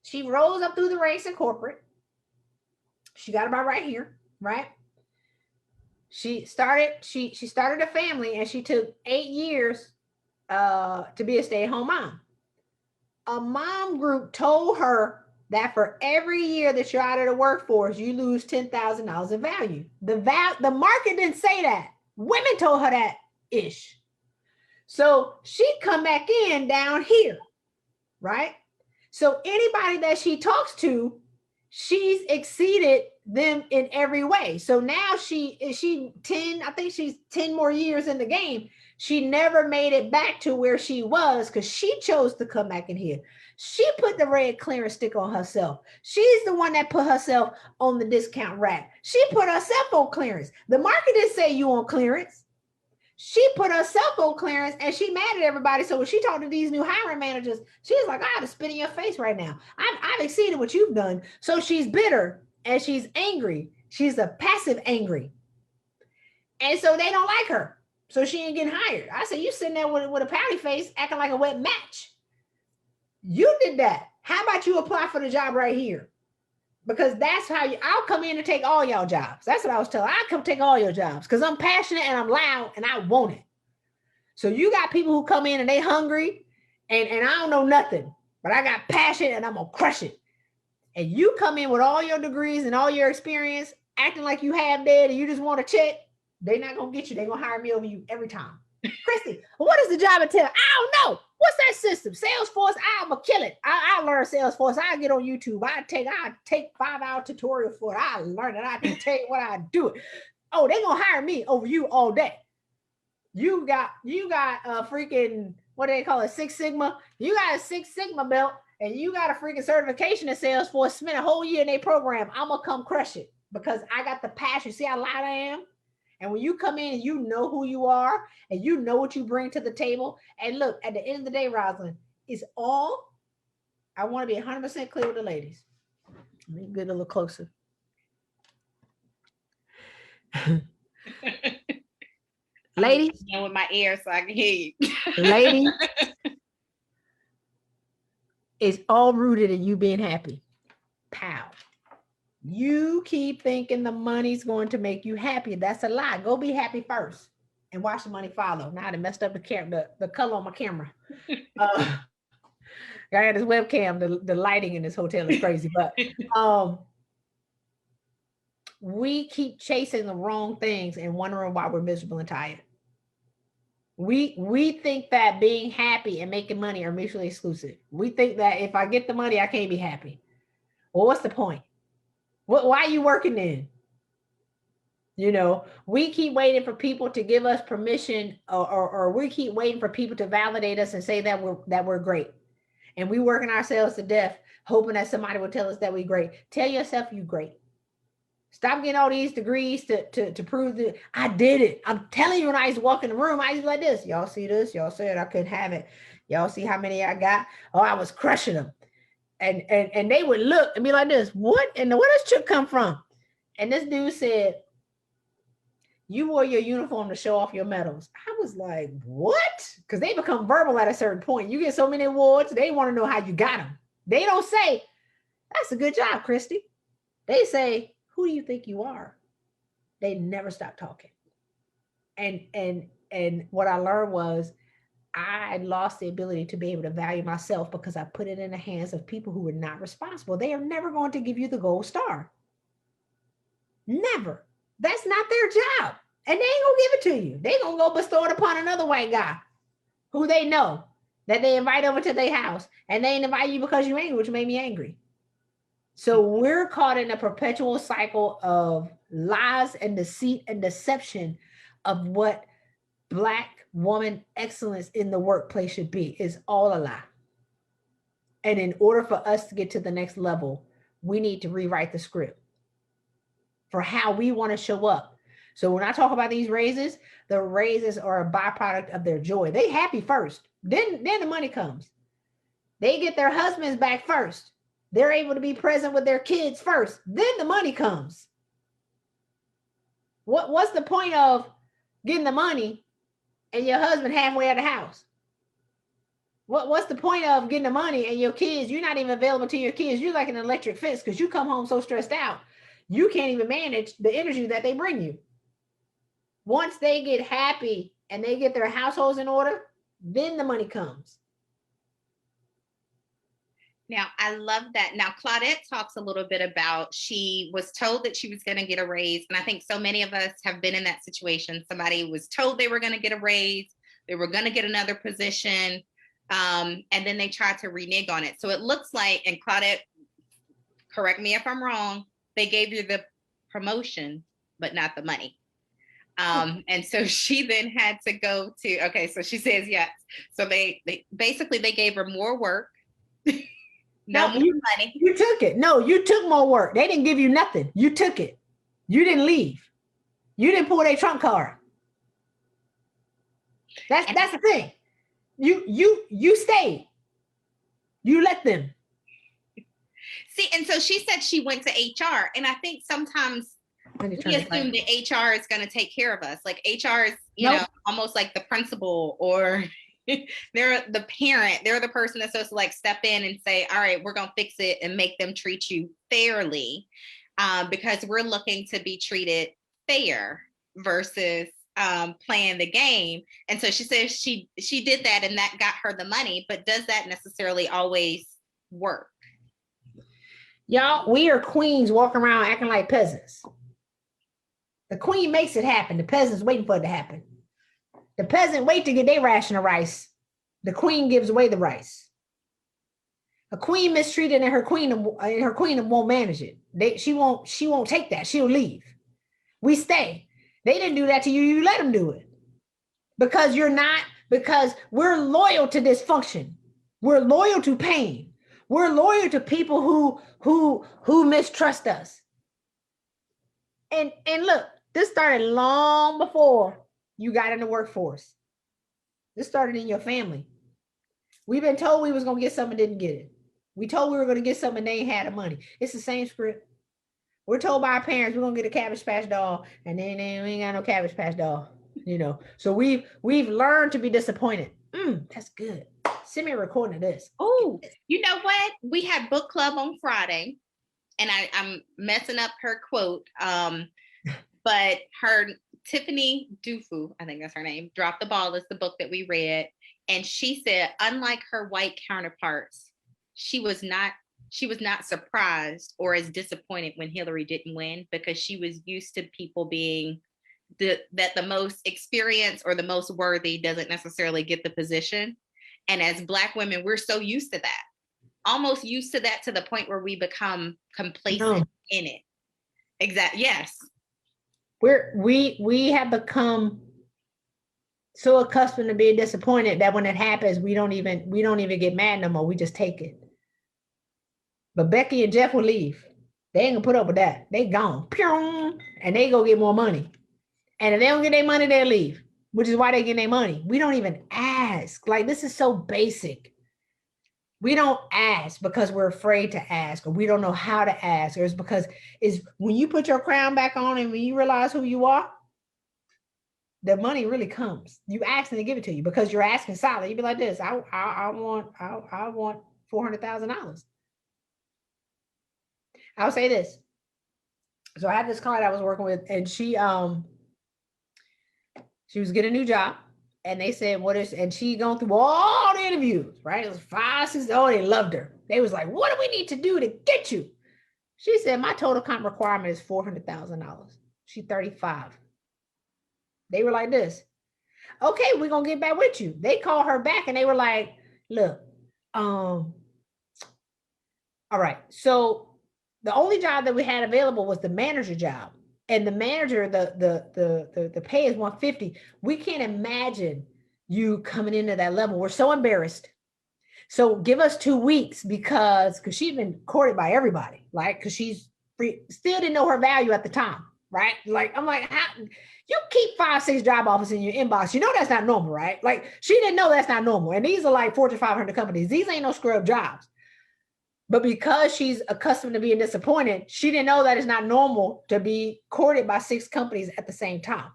she rose up through the ranks in corporate. She got about right here, right? She started a family, and she took 8 years to be a stay-at-home mom. A mom group told her that for every year that you're out of the workforce, you lose $10,000 in value. The market didn't say that. Women told her that ish. So she come back in down here, right? So anybody that she talks to, she's exceeded them in every way. So now she 10, I think she's 10 more years in the game. She never made it back to where she was because she chose to come back in here. She put the red clearance stick on herself. She's the one that put herself on the discount rack. She put herself on clearance. The market didn't say you on clearance. She put herself on clearance, and she mad at everybody. So when she talked to these new hiring managers, she was like, I have to spit in your face right now. I've exceeded what you've done. So she's bitter and she's angry. She's a passive angry. And so they don't like her. So she ain't getting hired. I said, you sitting there with a pouty face acting like a wet match. You did that. How about you apply for the job right here? Because that's how I'll come in and take all y'all jobs. That's what I was telling. I'll come take all your jobs because I'm passionate and I'm loud and I want it. So you got people who come in and they hungry and I don't know nothing, but I got passion and I'm going to crush it. and you come in with all your degrees and all your experience, acting like you have that and you just want to check, they're not going to get you. They're going to hire me over you every time. Christy, what is the job entail? I don't know. What's that system? Salesforce, I'm going to kill it. I learn Salesforce. I get on YouTube. I take 5-hour tutorial for it. I learn it. I can tell you what I do it. Oh, they're going to hire me over you all day. You got a freaking, what do they call it? Six Sigma. You got a Six Sigma belt and you got a freaking certification in Salesforce, spend a whole year in their program. I'm going to come crush it because I got the passion. See how loud I am? And when you come in and you know who you are and you know what you bring to the table. And look, at the end of the day, Rosalind, it's all, I want to be 100% clear with the ladies. Let me get a little closer. Ladies, with my ear so I can hear you. Ladies, it's all rooted in you being happy. Pow. You keep thinking the money's going to make you happy. That's a lie. Go be happy first and watch the money follow. Now I messed up the color on my camera. I got this webcam. The lighting in this hotel is crazy, but we keep chasing the wrong things and wondering why we're miserable and tired. We think that being happy and making money are mutually exclusive. We think that if I get the money, I can't be happy. Well, what's the point? Why are you working then? You know, we keep waiting for people to give us permission or we keep waiting for people to validate us and say that we're great. And we working ourselves to death, hoping that somebody will tell us that we're great. Tell yourself you're great. Stop getting all these degrees to prove that I did it. I'm telling you, when I used to walk in the room, I used to be like this. Y'all see this? Y'all said I couldn't have it. Y'all see how many I got? Oh, I was crushing them. And they would look and be like this. What? And where does Chuck come from? And this dude said, you wore your uniform to show off your medals. I was like, what? Because they become verbal at a certain point. You get so many awards, they want to know how you got them. They don't say, that's a good job, Christy. They say, who do you think you are? They never stop talking. And what I learned was I lost the ability to be able to value myself because I put it in the hands of people who were not responsible. They are never going to give you the gold star. Never. That's not their job. And they ain't gonna give it to you. They gonna go bestow it upon another white guy who they know that they invite over to their house. And they ain't invite you because you're angry, which made me angry. So we're caught in a perpetual cycle of lies and deceit and deception of what Black woman excellence in the workplace should be. Is all a lie. And in order for us to get to the next level, we need to rewrite the script for how we want to show up. So when I talk about these raises, the raises are a byproduct of their joy. They happy first, then the money comes. They get their husbands back first. They're able to be present with their kids first, then the money comes. What's the point of getting the money and your husband halfway at the house? What's the point of getting the money and your kids, you're not even available to your kids. You're like an electric fence because you come home so stressed out. You can't even manage the energy that they bring you. Once they get happy and they get their households in order, then the money comes. Now, I love that. Now, Claudette talks a little bit about she was told that she was going to get a raise. And I think so many of us have been in that situation. Somebody was told they were going to get a raise. They were going to get another position. And then they tried to renege on it. So it looks like, and Claudette, correct me if I'm wrong, they gave you the promotion, but not the money. And so she then had to go to, okay, so she says yes. So they basically, they gave her more work. No more money. You took it. No, you took more work. They didn't give you nothing. You took it. You didn't leave. You didn't pull their trunk card. That's the thing. You stayed. You let them. See, and so she said she went to HR, and I think sometimes we assume that HR is going to take care of us. Like HR is, you know, almost like the principal, or they're the parent. They're the person that's supposed to like step in and say, all right, we're going to fix it and make them treat you fairly, because we're looking to be treated fair versus playing the game. And so she says she did that and that got her the money, but does that necessarily always work? Y'all, we are queens walking around acting like peasants. The queen makes it happen. The peasant's waiting for it to happen. The peasant wait to get their ration of rice. The queen gives away the rice. A queen mistreated and her queen won't manage it. She won't take that. She'll leave. We stay. They didn't do that to you. You let them do it. Because we're loyal to dysfunction. We're loyal to pain. We're loyal to people who mistrust us. And look, this started long before you got in the workforce. This started in your family. We've been told we was going to get something, didn't get it. We told we were going to get something, they ain't had the money. It's the same script. We're told by our parents we're going to get a Cabbage Patch doll, and then we ain't got no Cabbage Patch doll. So we've learned to be disappointed. That's good. Send me a recording of this. Oh, you know what? We had book club on Friday, and I'm messing up her quote. But her Tiffany Dufu, I think that's her name, Drop the Ball is the book that we read. And she said, unlike her white counterparts, she was not surprised or as disappointed when Hillary didn't win, because she was used to people being that the most experienced or the most worthy doesn't necessarily get the position. And as Black women, we're so used to that, almost used to that to the point where we become complacent in it. Exactly. Yes. We have become so accustomed to being disappointed that when it happens, we don't even get mad no more. We just take it. But Becky and Jeff will leave. They ain't gonna put up with that. They gone. And they go get more money. And if they don't get their money, they'll leave, which is why they get their money. We don't even ask. Like, this is so basic. We don't ask because we're afraid to ask, or we don't know how to ask, or it's because when you put your crown back on and when you realize who you are, the money really comes. You ask and they give it to you because you're asking solid. You'd be like this, I want $400,000. I'll say this. So I had this client I was working with, and she was getting a new job, and they said, and she gone through all the interviews, right? It was 5, 6, they loved her. They was like, what do we need to do to get you? She said, my total comp requirement is $400,000. She's 35. They were like this. Okay, we're going to get back with you. They called her back and they were like, look, all right. So the only job that we had available was the manager job. And the manager, the pay is $150. We can't imagine you coming into that level. We're so embarrassed. So give us 2 weeks because she's been courted by everybody, like, because she's free, still didn't know her value at the time, right? Like, I'm like, how, you keep 5, 6 job offers in your inbox. You know that's not normal, right? Like, she didn't know that's not normal. And these are like Fortune 500 companies. These ain't no scrub jobs. But because she's accustomed to being disappointed, she didn't know that it's not normal to be courted by 6 companies at the same time.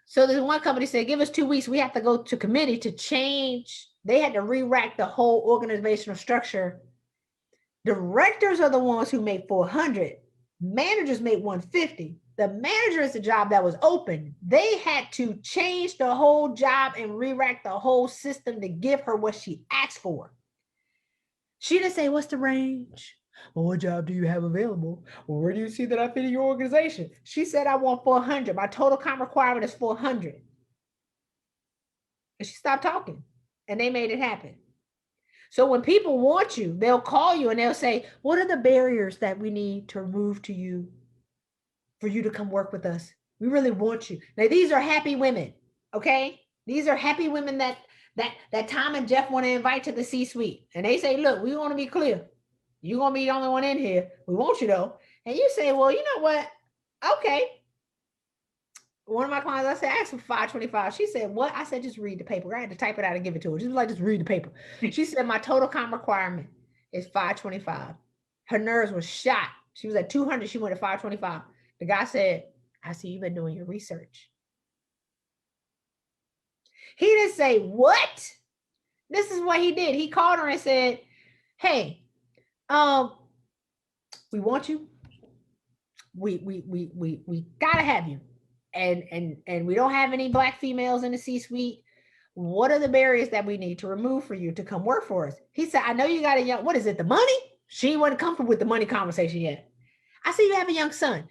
So this one company said, give us 2 weeks. We have to go to committee to change. They had to re-rack the whole organizational structure. Directors are the ones who make 400. Managers make 150. The manager is the job that was open. They had to change the whole job and re-rack the whole system to give her what she asked for. She didn't say, what's the range? Well, what job do you have available? Well, where do you see that I fit in your organization? She said, I want 400. My total comp requirement is 400. And she stopped talking and they made it happen. So when people want you, they'll call you and they'll say, what are the barriers that we need to remove to you for you to come work with us? We really want you. Now, these are happy women, okay? These are happy women that Tom and Jeff want to invite to the C-suite. And they say, look, we want to be clear. You're going to be the only one in here. We want you though. And you say, well, you know what? Okay. One of my clients, I said, ask for 525. She said, what? I said, just read the paper. I had to type it out and give it to her. She was like, just read the paper. She said, my total comp requirement is 525. Her nerves were shot. She was at 200. She went to 525. The guy said, I see you've been doing your research. He didn't say, what? This is what he did. He called her and said, hey, we want you. We gotta have you. And we don't have any Black females in the C-suite. What are the barriers that we need to remove for you to come work for us? He said, I know you got a young, what is it, the money? She wasn't comfortable with the money conversation yet. I see you have a young son.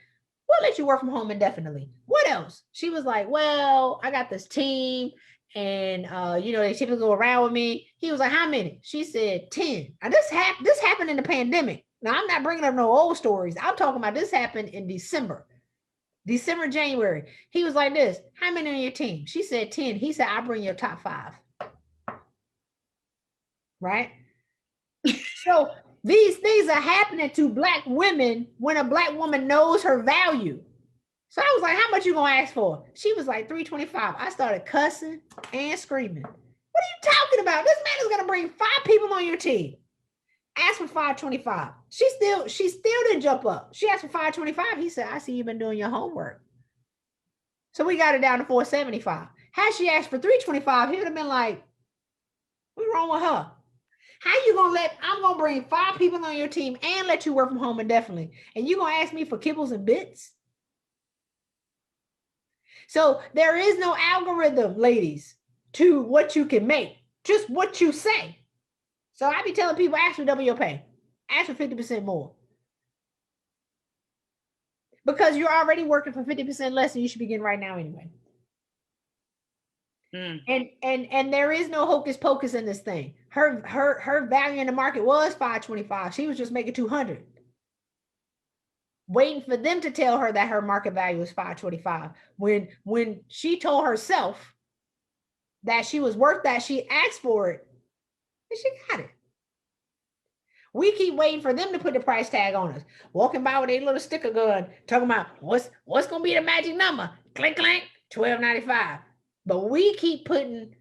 We'll let you work from home indefinitely. What else? She was like, well, I got this team and, they typically go around with me. He was like, how many? She said 10. Now this happened in the pandemic. Now I'm not bringing up no old stories. I'm talking about this happened in December, January. He was like this, how many on your team? She said 10. He said, I'll bring your top 5. Right? So these things are happening to Black women when a Black woman knows her value. So I was like, how much you gonna ask for? She was like, $325. I started cussing and screaming. What are you talking about? This man is gonna bring 5 people on your team. Ask for $525. She still didn't jump up. She asked for $525. He said, I see you've been doing your homework. So we got it down to $475. Had she asked for $325, he would have been like, what's wrong with her? How you gonna I'm gonna bring 5 people on your team and let you work from home indefinitely. And you gonna ask me for kibbles and bits? So there is no algorithm, ladies, to what you can make, just what you say. So I be telling people, ask for double your pay, ask for 50% more. Because you're already working for 50% less than you should be getting right now anyway. And there is no hocus pocus in this thing. Her value in the market was $525. She was just making $200. Waiting for them to tell her that her market value is $525. When she told herself that she was worth that, she asked for it and she got it. We keep waiting for them to put the price tag on us. Walking by with a little sticker gun, talking about what's gonna be the magic number? Clink clink, $12.95. But we keep putting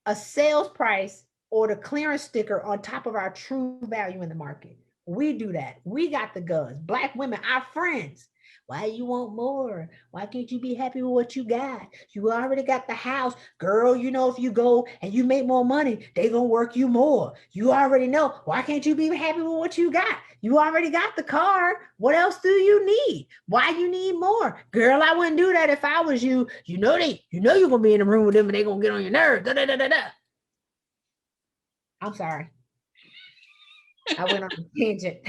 a sales price or the clearance sticker on top of our true value in the market. We do that. We got the guns. Black women, our friends. Why you want more? Why can't you be happy with what you got? You already got the house. Girl, if you go and you make more money, they gonna work you more. You already know. Why can't you be happy with what you got? You already got the car. What else do you need? Why you need more? Girl, I wouldn't do that if I was you. You're gonna be in the room with them and they gonna get on your nerves. Da, da, da, da, da. I'm sorry. I went on a tangent.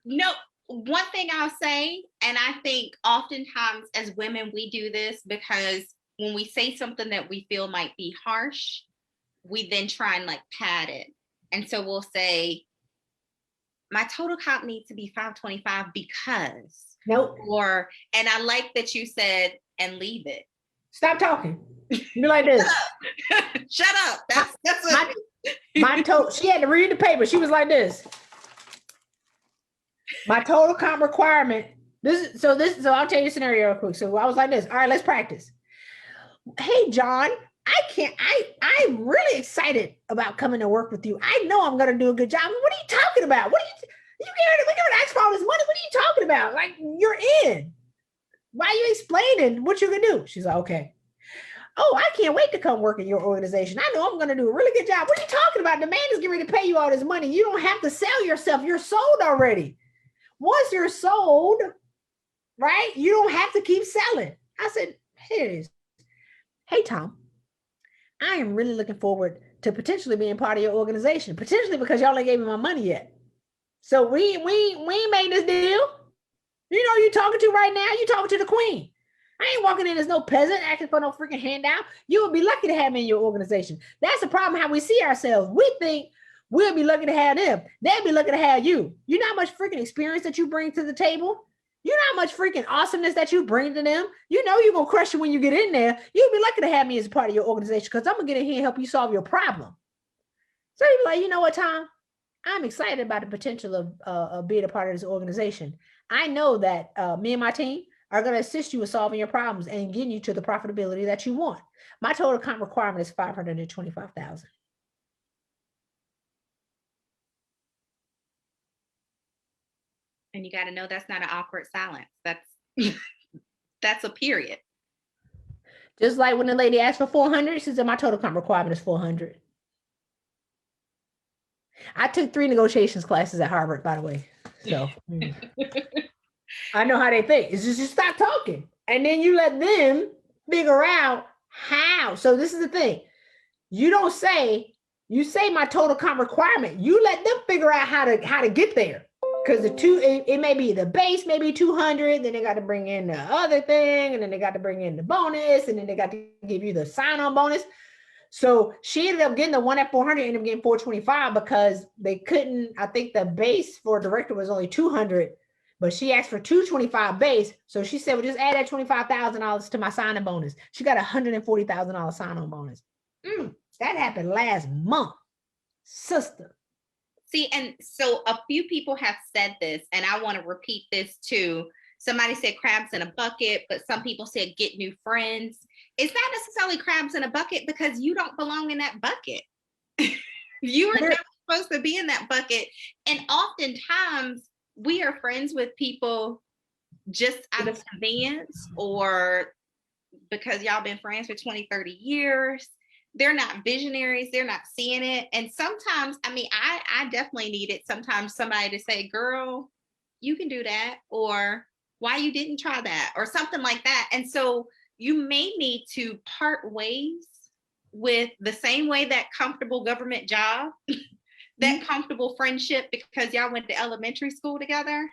No, one thing I'll say, and I think oftentimes as women, we do this because when we say something that we feel might be harsh, we then try and pad it. And so we'll say, my total comp needs to be $525 because. Nope. And I like that you said, and leave it. Stop talking. Be like this. Shut up. That's my total. She had to read the paper. She was like this. My total comp requirement. So I'll tell you a scenario real quick. So I was like this. All right, let's practice. Hey, John, I'm really excited about coming to work with you. I know I'm going to do a good job. What are you talking about? We gonna ask for all this money. What are you talking about? Like, you're in. Why are you explaining what you're going to do? She's like, okay. Oh, I can't wait to come work in your organization. I know I'm going to do a really good job. What are you talking about? The man is getting ready to pay you all this money. You don't have to sell yourself. You're sold already. Once you're sold, right, you don't have to keep selling. I said, here it is. Hey, Tom, I am really looking forward to potentially being part of your organization, potentially because y'all ain't gave me my money yet. So we made this deal. You're talking to right now, you're talking to the queen. I ain't walking in as no peasant asking for no freaking handout. You would be lucky to have me in your organization. That's the problem, how we see ourselves. We think we'll be lucky to have them. They'll be lucky to have you. You know how much freaking experience that you bring to the table? You know how much freaking awesomeness that you bring to them? You're going to crush it when you get in there. You'll be lucky to have me as a part of your organization because I'm going to get in here and help you solve your problem. So you're like, you know what, Tom? I'm excited about the potential of being a part of this organization. I know that me and my team are going to assist you with solving your problems and getting you to the profitability that you want. My total comp requirement is $525,000. And you got to know that's not an awkward silence. That's a period. Just like when the lady asked for 400, she said my total comp requirement is 400. I took 3 negotiations classes at Harvard, by the way. So I know how they think. It's just you stop talking and then you let them figure out how. So this is the thing. You don't say, You say my total comp requirement. You let them figure out how to get there. Because it may be the base, maybe 200, then they got to bring in the other thing, and then they got to bring in the bonus, and then they got to give you the sign-on bonus. So she ended up getting the one at 400, ended up getting 425 because they couldn't, I think the base for director was only 200, but she asked for 225 base. So she said, well, just add that $25,000 to my sign-on bonus. She got $140,000 sign-on bonus. That happened last month, sister. See, and so a few people have said this, and I want to repeat this too. Somebody said crabs in a bucket, but some people said get new friends. It's not necessarily crabs in a bucket because you don't belong in that bucket. You are not supposed to be in that bucket. And oftentimes we are friends with people just out of convenience or because y'all been friends for 20, 30 years. They're not visionaries. They're not seeing it. And sometimes, I mean, I definitely need it. Sometimes somebody to say, girl, you can do that. Or why you didn't try that or something like that. And so you may need to part ways with the same way that comfortable government job, that comfortable friendship because y'all went to elementary school together.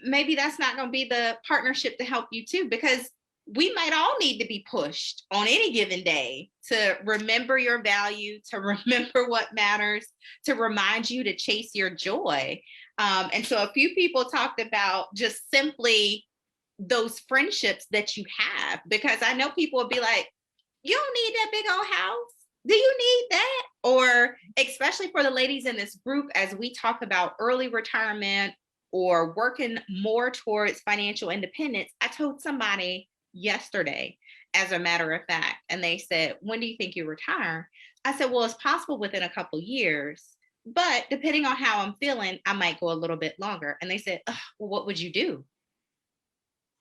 Maybe that's not going to be the partnership to help you too, because we might all need to be pushed on any given day to remember your value, to remember what matters, to remind you to chase your joy. And so a few people talked about just simply those friendships that you have, because I know people will be like, you don't need that big old house. Do you need that? Or especially for the ladies in this group, as we talk about early retirement or working more towards financial independence, I told somebody yesterday, as a matter of fact, and they said, when do you think you retire? I said, well, it's possible within a couple years, but depending on how I'm feeling, I might go a little bit longer. And they said, well, what would you do?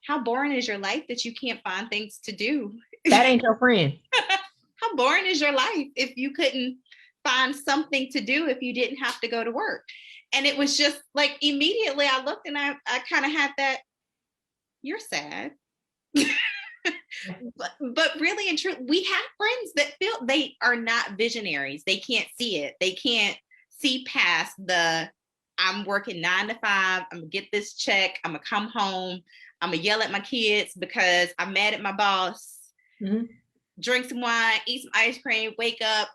How boring is your life that you can't find things to do? That ain't your friend. How boring is your life if you couldn't find something to do, if you didn't have to go to work? And it was just like, immediately I looked and I kind of had that, you're sad. but really and truly, we have friends that feel they are not visionaries. They can't see it. They can't see past the, I'm working 9 to 5. I'm gonna get this check. I'm gonna come home. I'm gonna yell at my kids because I'm mad at my boss. Drink some wine, eat some ice cream, wake up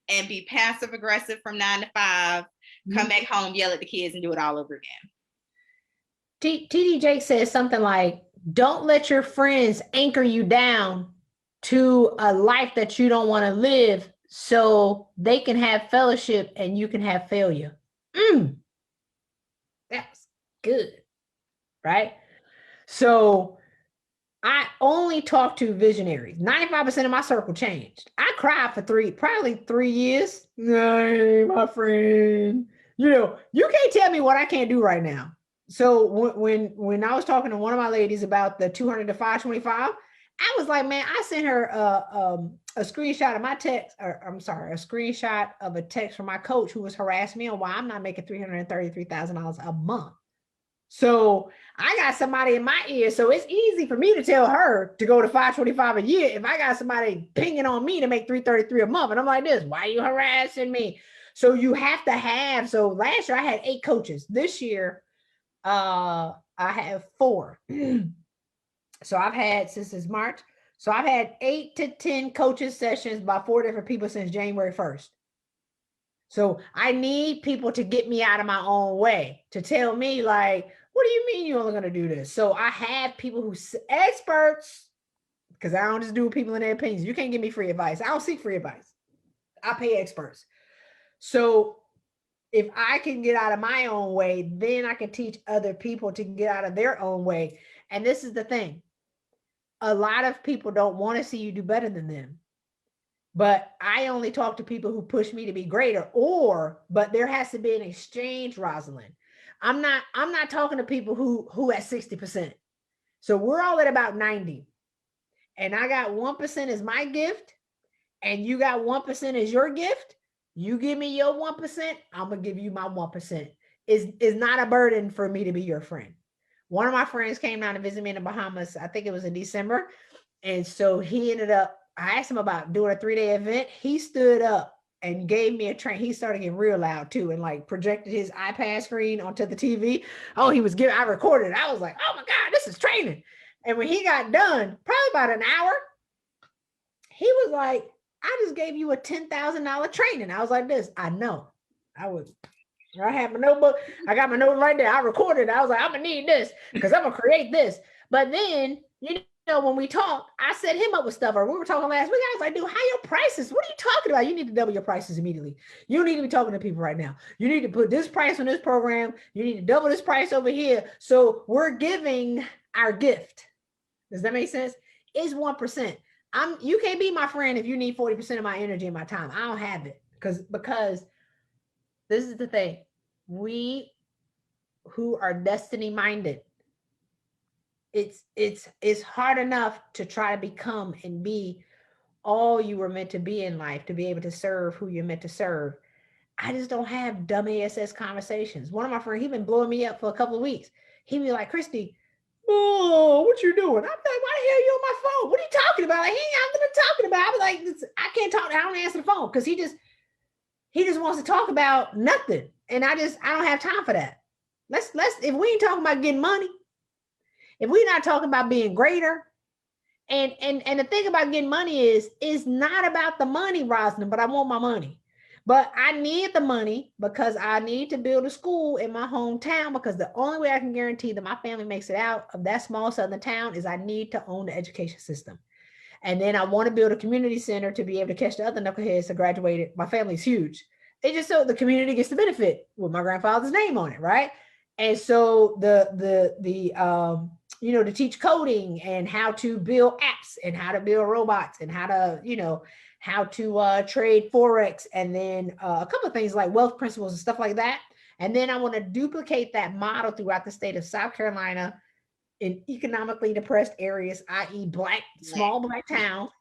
and be passive aggressive from 9 to 5. Come back home, yell at the kids, and do it all over again. TD Jake says something like, don't let your friends anchor you down to a life that you don't want to live so they can have fellowship and you can have failure. That's good, right? So I only talk to visionaries. 95% of my circle changed. I cried for probably 3 years. Hey, my friend, you know, you can't tell me what I can't do right now. So when I was talking to one of my ladies about the 200 to 525, I was like, man, I sent her a screenshot of my text, or I'm sorry, a screenshot of a text from my coach who was harassing me on why I'm not making $333,000 a month. So I got somebody in my ear. So it's easy for me to tell her to go to 525 a year if I got somebody pinging on me to make 333 a month. And I'm like this, why are you harassing me? So you have to have, so last year I had 8 coaches. This year, I have 4. So I've had, since it's March, so I've had 8 to 10 coaching sessions by 4 different people since January 1st. So I need people to get me out of my own way, to tell me like, what do you mean you're only going to do this? So I have people who experts, because I don't just do with people in their opinions. You can't give me free advice. I don't seek free advice. I pay experts. So if I can get out of my own way, then I can teach other people to get out of their own way. And this is the thing. A lot of people don't want to see you do better than them. But I only talk to people who push me to be greater, but there has to be an exchange, Rosalind. I'm not talking to people who at 60%. So we're all at about 90. And I got 1% as my gift, and you got 1% as your gift. You give me your 1%, I'm gonna give you my 1%. Is not a burden for me to be your friend. One of my friends came down to visit me in the Bahamas. I think it was in December. And so he ended up, I asked him about doing a 3-day event. He stood up and gave me a train. He started getting real loud too, and like projected his iPad screen onto the TV. Oh, I recorded it. I was like, oh my God, this is training. And when he got done, probably about an hour, he was like, I just gave you a $10,000 training. I was like this. I know. I have my notebook. I got my note right there. I recorded it. I was like, I'm gonna need this because I'm gonna create this. But then, when we talked, I set him up with stuff. Or we were talking last week. I was like, dude, how your prices? What are you talking about? You need to double your prices immediately. You don't need to be talking to people right now. You need to put this price on this program. You need to double this price over here. So we're giving our gift. Does that make sense? It's 1%. You can't be my friend if you need 40% of my energy and my time. I don't have it because this is the thing. We who are destiny minded, it's hard enough to try to become and be all you were meant to be in life, to be able to serve who you're meant to serve. I just don't have dumb ASS conversations. One of my friends, he's been blowing me up for a couple of weeks. He'd be like, Christy, oh, what you doing? I'm like, why the hell are you on my phone? What are you talking about? Like, he ain't nothing to talking about. I was like, I can't talk. I don't answer the phone because he just wants to talk about nothing. And I don't have time for that. Let's if we ain't talking about getting money, if we're not talking about being greater, and the thing about getting money is not about the money, Rosalind, but I want my money. But I need the money because I need to build a school in my hometown, because the only way I can guarantee that my family makes it out of that small southern town is I need to own the education system. And then I want to build a community center to be able to catch the other knuckleheads that graduated. My family's huge. It's just so the community gets the benefit with my grandfather's name on it, right? And so to teach coding and how to build apps and how to build robots and how to trade Forex, and then a couple of things like wealth principles and stuff like that. And then I want to duplicate that model throughout the state of South Carolina in economically depressed areas, i.e. small black towns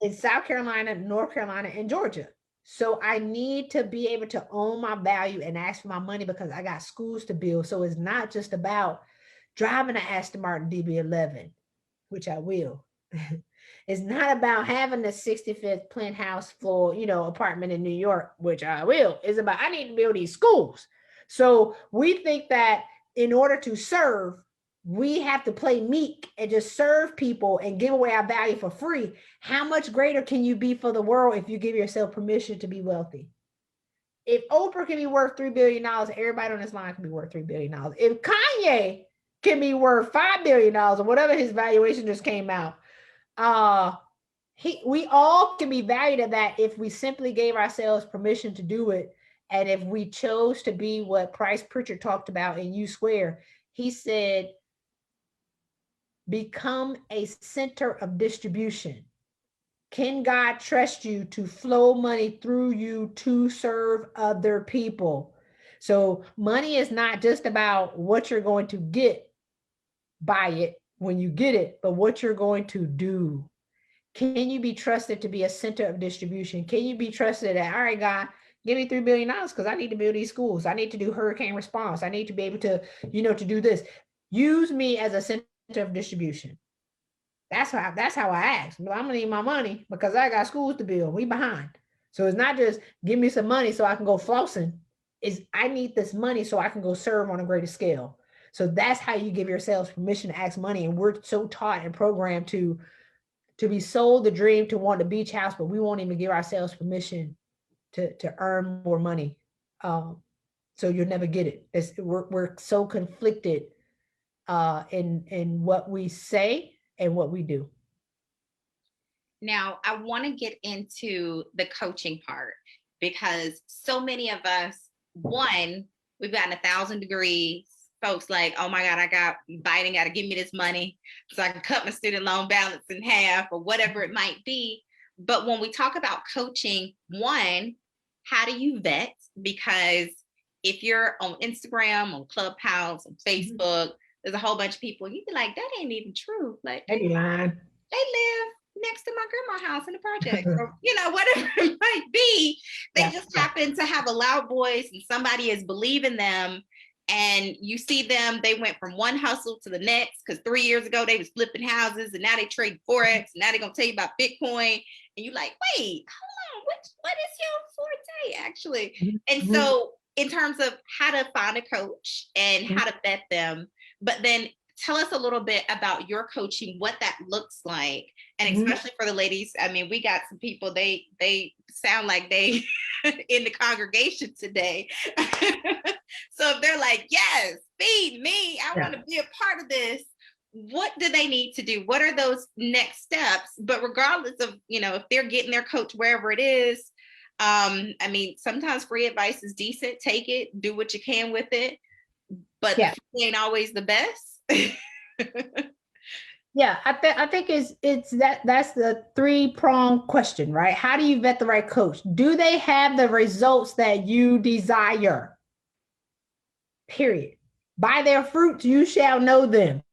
in South Carolina, North Carolina, and Georgia. So I need to be able to own my value and ask for my money because I got schools to build. So it's not just about driving an Aston Martin DB11, which I will. It's not about having the 65th penthouse floor, apartment in New York, which I will. It's about, I need to build these schools. So we think that in order to serve, we have to play meek and just serve people and give away our value for free. How much greater can you be for the world if you give yourself permission to be wealthy? If Oprah can be worth $3 billion, everybody on this line can be worth $3 billion. If Kanye can be worth $5 billion or whatever his valuation just came out, we all can be valued at that if we simply gave ourselves permission to do it. And if we chose to be what Price Pritchard talked about in You Square, he said, become a center of distribution. Can God trust you to flow money through you to serve other people? So money is not just about what you're going to get by it when you get it, but what you're going to do. Can you be trusted to be a center of distribution? Can you be trusted that, all right, God, give me $3 billion because I need to build these schools. I need to do hurricane response. I need to be able to, to do this. Use me as a center of distribution. That's how I ask. Well, I'm gonna need my money because I got schools to build. We behind. So it's not just give me some money so I can go flossing. It's I need this money so I can go serve on a greater scale. So that's how you give yourselves permission to ask money. And we're so taught and programmed to be sold the dream to want a beach house, but we won't even give ourselves permission to earn more money. So you'll never get it. We're so conflicted in what we say and what we do. Now, I want to get into the coaching part because so many of us, we've gotten 1,000 degrees. Folks like, oh my God, Biden got to give me this money so I can cut my student loan balance in half or whatever it might be. But when we talk about coaching, how do you vet? Because if you're on Instagram, on Clubhouse, on Facebook, there's a whole bunch of people, you'd be like, that ain't even true. Like, they live next to my grandma's house in the project, or whatever it might be. They just happen to have a loud voice and somebody is believing them. and you see them, they went from one hustle to the next, because 3 years ago they was flipping houses and now they trade Forex, and now they're gonna tell you about Bitcoin, and you like, wait, hold on, what is your forte actually? And so in terms of how to find a coach and how to vet them, but then tell us a little bit about your coaching, what that looks like. And especially for the ladies, I mean, we got some people, they sound like they in the congregation today. So if they're like, yes, feed me, I want to be a part of this, what do they need to do? What are those next steps? But regardless of, you know, if they're getting their coach wherever it is, I mean, sometimes free advice is decent. Take it, do what you can with it, but it ain't always the best. Yeah, I think that's the 3-pronged question, right? How do you vet the right coach? Do they have the results that you desire? Period. By their fruits you shall know them.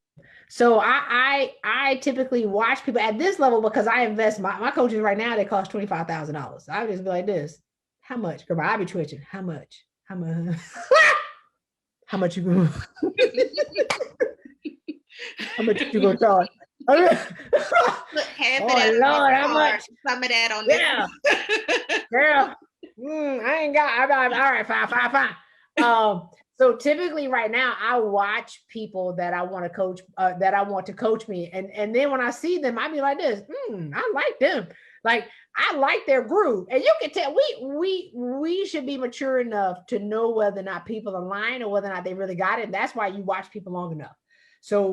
So I typically watch people at this level, because I invest my coaches right now, they cost $25,000. I would just be like this. How much? Girl, I be twitching. How much? How much? How much you how much you gonna charge? Oh Lord, how much? Some of that on this. Girl. I ain't got. All right, fine. So typically right now I watch people that I want to coach, that I want to coach me. And then when I see them, I be like this, I like them. Like, I like their groove. And you can tell we should be mature enough to know whether or not people are lying or whether or not they really got it. And that's why you watch people long enough. So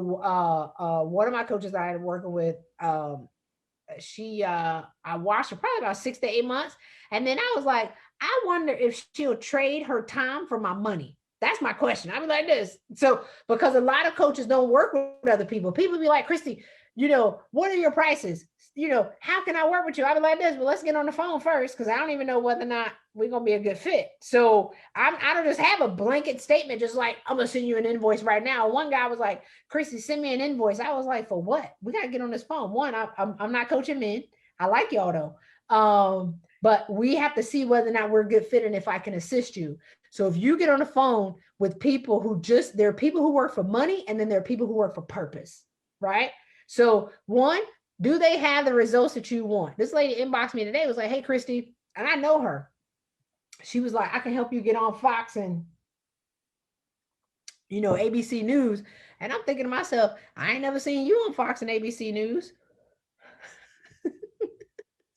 one of my coaches that I had working with, I watched her probably about 6 to 8 months. And then I was like, I wonder if she'll trade her time for my money. That's my question. I be like this. So, because a lot of coaches don't work with other people. People be like, Christy, you know, what are your prices? You know, how can I work with you? I be like this, well, let's get on the phone first, because I don't even know whether or not we're going to be a good fit. So I don't just have a blanket statement, just like, I'm going to send you an invoice right now. One guy was like, Christy, send me an invoice. I was like, for what? We got to get on this phone. One, I'm not coaching men. I like y'all though. But we have to see whether or not we're a good fit and if I can assist you. So if you get on the phone with people who there are people who work for money, and then there are people who work for purpose, right? So one, do they have the results that you want? This lady inboxed me today, was like, hey, Christy, and I know her. She was like, I can help you get on Fox and, you know, ABC News. And I'm thinking to myself, I ain't never seen you on Fox and ABC News.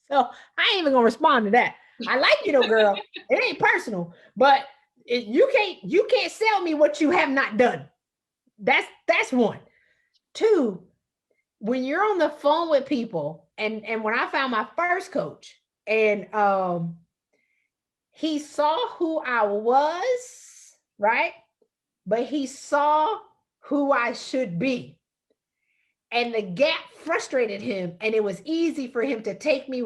So I ain't even gonna respond to that. I like you though, girl. It ain't personal, but you can't sell me what you have not done. That's one. Two, when you're on the phone with people, and when I found my first coach, and he saw who I was, right? But he saw who I should be. And the gap frustrated him, and it was easy for him to take me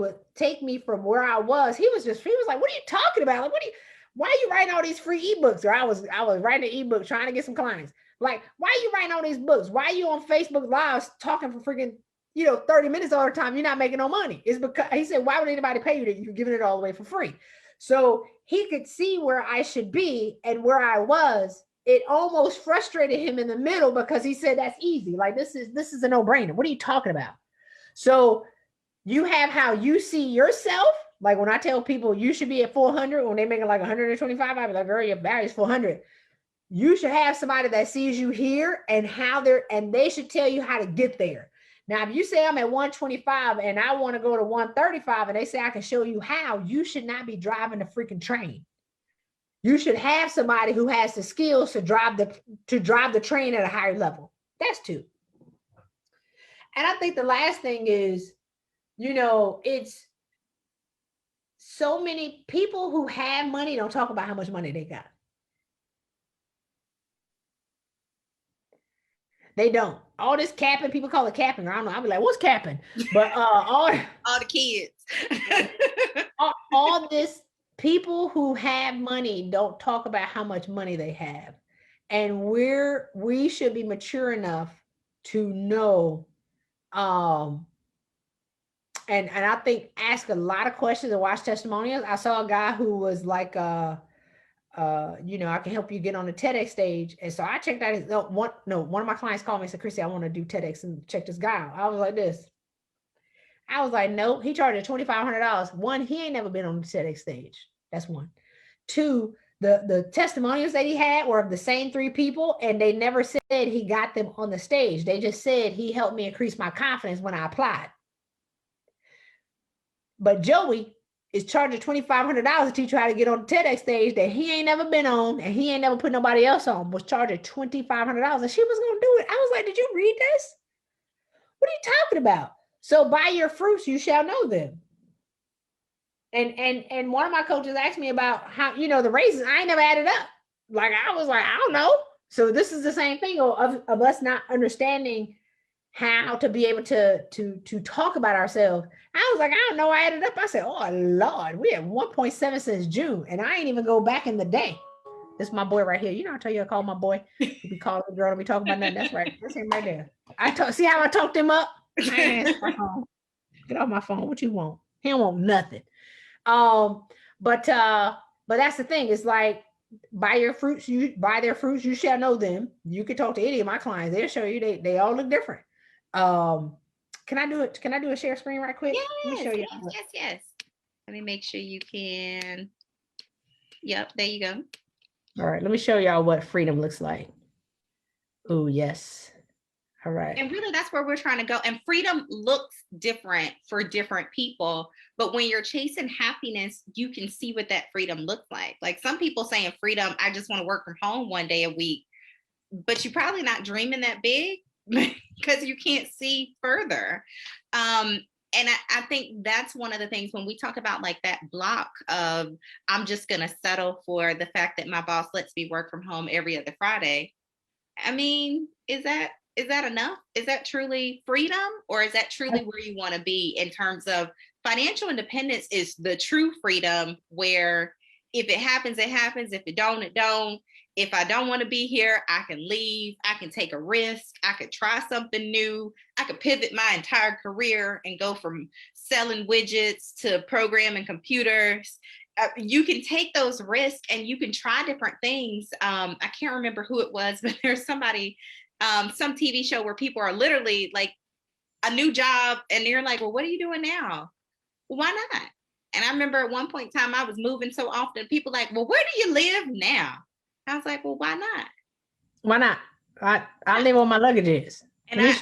from where I was. He was like, what are you talking about? Like, why are you writing all these free ebooks? Or I was writing an ebook trying to get some clients. Like, why are you writing all these books? Why are you on Facebook Live talking for freaking, 30 minutes all the time? You're not making no money. It's because he said, why would anybody pay you that you're giving it all away for free? So he could see where I should be and where I was. It almost frustrated him in the middle, because he said, that's easy. Like, this is a no-brainer. What are you talking about? So you have how you see yourself. Like, when I tell people you should be at 400, when they make it like 125, I be like, girl, your value's 400. You should have somebody that sees you here and and they should tell you how to get there. Now, if you say I'm at 125 and I want to go to 135 and they say I can show you how, you should not be driving the freaking train. You should have somebody who has the skills to drive the train at a higher level. That's two. And I think the last thing is, it's so many people who have money don't talk about how much money they got. They don't. All this capping, people call it capping. I don't know. I'll be like, what's capping? But all the kids. all this. People who have money don't talk about how much money they have. And we should be mature enough to know, and I think ask a lot of questions and watch testimonials. I saw a guy who was like, I can help you get on the TEDx stage. And so I checked out one of my clients called me and said, Christy, I want to do TEDx and check this guy out. I was like this. I was like, nope, he charged $2,500. One, he ain't never been on the TEDx stage. That's one. Two, the testimonials that he had were of the same three people, and they never said he got them on the stage. They just said he helped me increase my confidence when I applied. But Joey is charging $2,500 to teach you how to get on the TEDx stage that he ain't never been on, and he ain't never put nobody else on, was charging $2,500, and she was going to do it. I was like, did you read this? What are you talking about? So by your fruits, you shall know them. And one of my coaches asked me about how, the raises, I ain't never added up. Like, I was like, I don't know. So this is the same thing of us not understanding how to be able to talk about ourselves. I was like, I don't know. I added up. I said, oh Lord, we have 1.7 since June. And I ain't even go back in the day. This is my boy right here. I tell you, I call my boy. He be calling the girl and be talking about nothing. That's right. That's him right there. See how I talked him up? I ain't answer my phone. Get off my phone. What you want? He don't want nothing. But that's the thing. It's like, by their fruits, you shall know them. You can talk to any of my clients. They'll show you they all look different. Can I do a share screen right quick? Let me show you. Yes. Let me make sure you can. Yep, there you go. All right, let me show y'all what freedom looks like. Oh, yes. All right. And really, that's where we're trying to go. And freedom looks different for different people. But when you're chasing happiness, you can see what that freedom looks like. Like some people saying freedom, I just want to work from home one day a week. But you're probably not dreaming that big because you can't see further. And I think that's one of the things when we talk about like that block of, I'm just going to settle for the fact that my boss lets me work from home every other Friday. I mean, is that enough? Is that truly freedom, or is that truly where you want to be in terms of financial independence? Is the true freedom where if it happens, it happens. If it don't, it don't. If I don't want to be here, I can leave. I can take a risk. I could try something new. I could pivot my entire career and go from selling widgets to programming computers. You can take those risks and you can try different things. I can't remember who it was, but there's somebody, some TV show where people are literally like a new job and you're like, well, what are you doing now? Well, why not? And I remember at one point in time, I was moving so often, people like, well, where do you live now? I was like, well, why not? Why not? I live where my luggage is. And I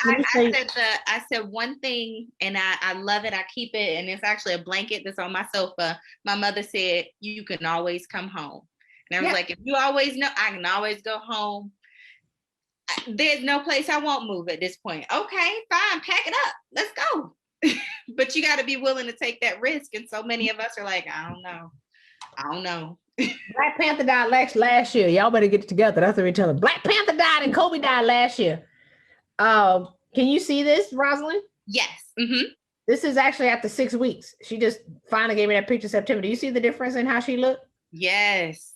said one thing, and I love it. I keep it, and it's actually a blanket that's on my sofa. My mother said, you can always come home. And I was like, if you always know, I can always go home. There's no place I won't move at this point. Okay, fine, pack it up. Let's go. But you got to be willing to take that risk. And so many of us are like, I don't know. Black Panther died last year. Y'all better get it together. That's what we're telling. Black Panther died and Kobe died last year. Can you see this, Rosalind? Yes. Mm-hmm. This is actually after 6 weeks. She just finally gave me that picture in September. Do you see the difference in how she looked? Yes.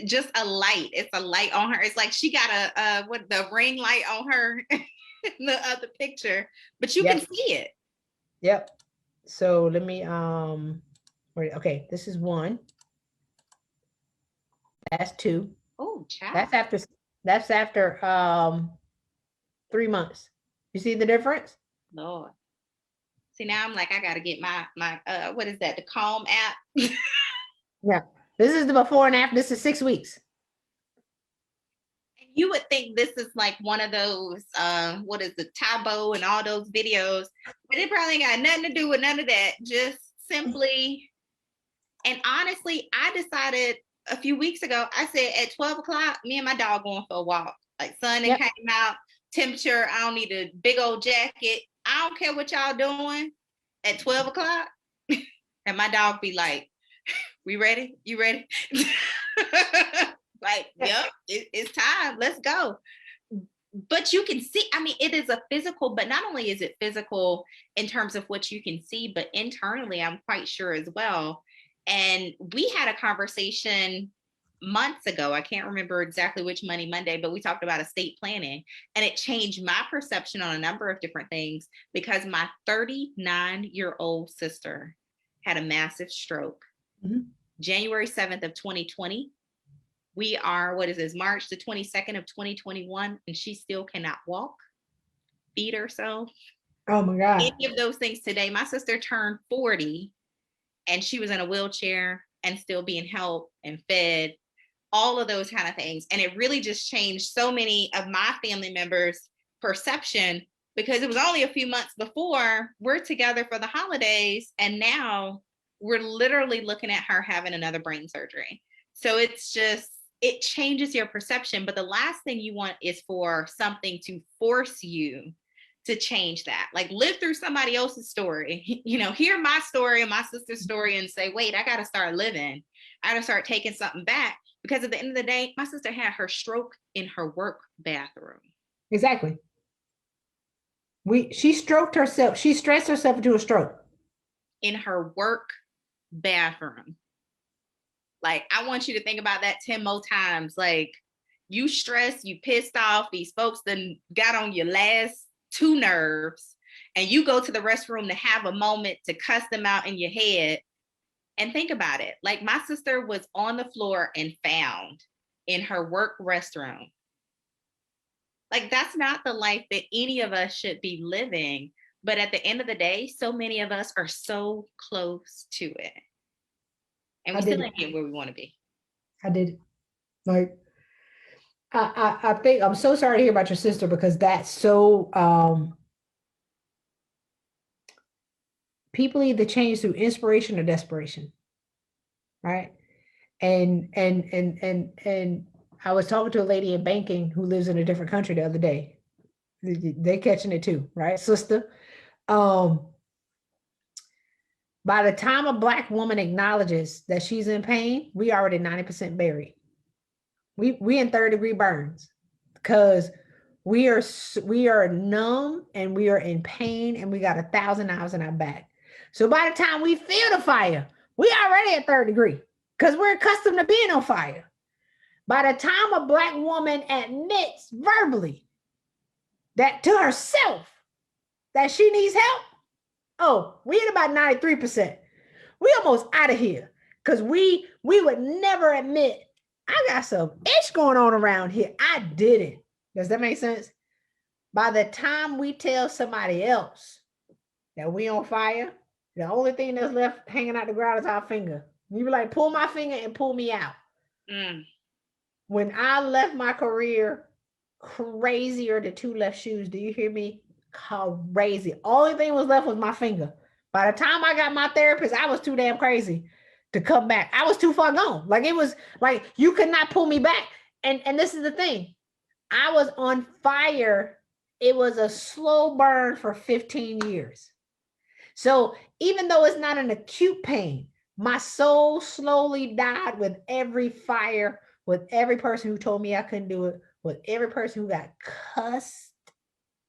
Just a light. It's a light on her. It's like she got the ring light on her in the other picture, but you can see it. Yep. So let me okay, this is one. That's two. Oh, child. That's after 3 months. You see the difference? Lord. See, now I'm like, I gotta get my what is that? The Calm app. Yeah. This is the before and after. This is 6 weeks. And you would think this is like one of those, what is the Tabo and all those videos, but it probably got nothing to do with none of that. Just simply, and honestly, I decided a few weeks ago, I said at 12 o'clock, me and my dog going for a walk. Like sun came out, temperature, I don't need a big old jacket. I don't care what y'all doing at 12 o'clock. And my dog be like, we ready? You ready? Like, yep, it's time. Let's go. But you can see, I mean, it is a physical, but not only is it physical in terms of what you can see, but internally, I'm quite sure as well. And we had a conversation months ago. I can't remember exactly which Money Monday, but we talked about estate planning, and it changed my perception on a number of different things because my 39-year-old sister had a massive stroke. Mm-hmm. January 7th of 2020. We are, what is this, March the 22nd of 2021, and she still cannot walk, feed herself. Oh my God. Any of those things today. My sister turned 40 and she was in a wheelchair and still being helped and fed, all of those kind of things. And it really just changed so many of my family members' perception, because it was only a few months before we're together for the holidays, and now we're literally looking at her having another brain surgery. So it's just, it changes your perception. But the last thing you want is for something to force you to change that. Like, live through somebody else's story, you know, hear my story and my sister's story and say, wait, I got to start living. I got to start taking something back. Because at the end of the day, my sister had her stroke in her work bathroom. Exactly. She stroked herself. She stressed herself into a stroke. In her work bathroom. Like, I want you to think about that 10 more times. Like, you stressed, you pissed off, these folks then got on your last 2 nerves, and you go to the restroom to have a moment to cuss them out in your head. And think about it. Like, my sister was on the floor and found in her work restroom. Like, that's not the life that any of us should be living. But at the end of the day, so many of us are so close to it. And we still ain't get where we want to be. I did. Like, I think I'm so sorry to hear about your sister, because that's so, people either change through inspiration or desperation. Right. And I was talking to a lady in banking who lives in a different country the other day. They catching it too, right, sister? By the time a Black woman acknowledges that she's in pain, we already 90% buried. We in 3rd-degree burns, because we are numb and we are in pain, and we got 1,000 hours in our back. So by the time we feel the fire, we already at 3rd degree, because we're accustomed to being on fire. By the time a Black woman admits verbally that to herself that she needs help, oh, we at about 93%. We almost out of here, because we would never admit, I got some itch going on around here. I did it. Does that make sense? By the time we tell somebody else that we on fire, the only thing that's left hanging out the ground is our finger. You be like, pull my finger and pull me out. When I left my career, crazier than 2 left shoes. Do you hear me? Crazy. Only thing was left was my finger. By the time I got my therapist, I was too damn crazy to come back. I was too far gone. Like, it was like, you could not pull me back. And this is the thing. I was on fire. It was a slow burn for 15 years. So even though it's not an acute pain, my soul slowly died with every fire, with every person who told me I couldn't do it, with every person who got cussed,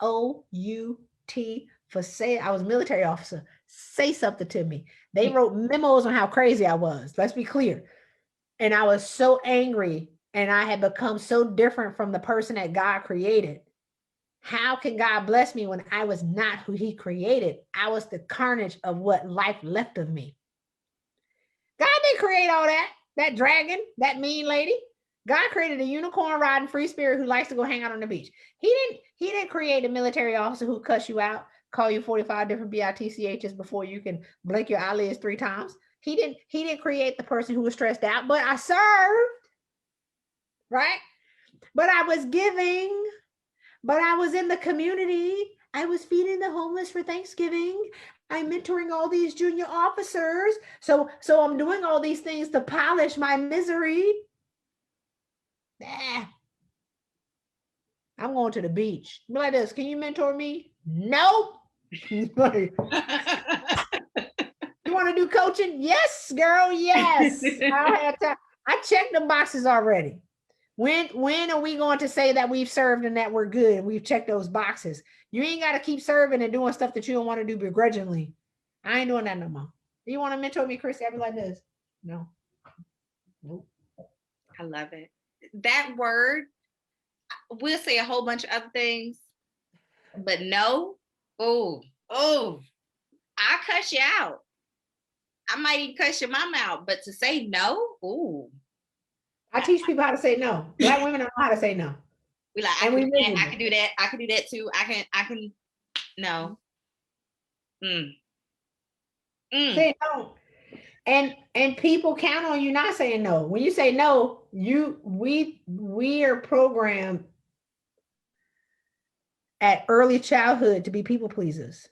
O-U-T, for saying I was a military officer, say something to me. They wrote memos on how crazy I was. Let's be clear. And I was so angry, and I had become so different from the person that God created. How can God bless me when I was not who he created? I was the carnage of what life left of me. God didn't create all that dragon, that mean lady. God created a unicorn riding free spirit who likes to go hang out on the beach. He didn't create a military officer who cuss you out, call you 45 different BITCHs before you can blink your eyelids 3 times. He didn't create the person who was stressed out, but I served, right? But I was giving, but I was in the community. I was feeding the homeless for Thanksgiving. I'm mentoring all these junior officers. So I'm doing all these things to polish my misery. I'm going to the beach. Be like this. Can you mentor me? Nope. You want to do coaching? Yes, girl. Yes. I have time. I checked the boxes already. When are we going to say that we've served and that we're good? We've checked those boxes. You ain't got to keep serving and doing stuff that you don't want to do begrudgingly. I ain't doing that no more. Do you want to mentor me, Christy? I'll be like this. No. Nope. I love it. That word, we'll say a whole bunch of other things, but no, I cuss you out. I might even cuss your mom out, but to say no, I teach people how to say no. Black women don't know how to say no. We like, I And can we do that, I miserable. can do that, I can do that too. I can, no. Mm. Mm. Say no. And people count on you not saying no. When you say no, we are programmed at early childhood to be people pleasers.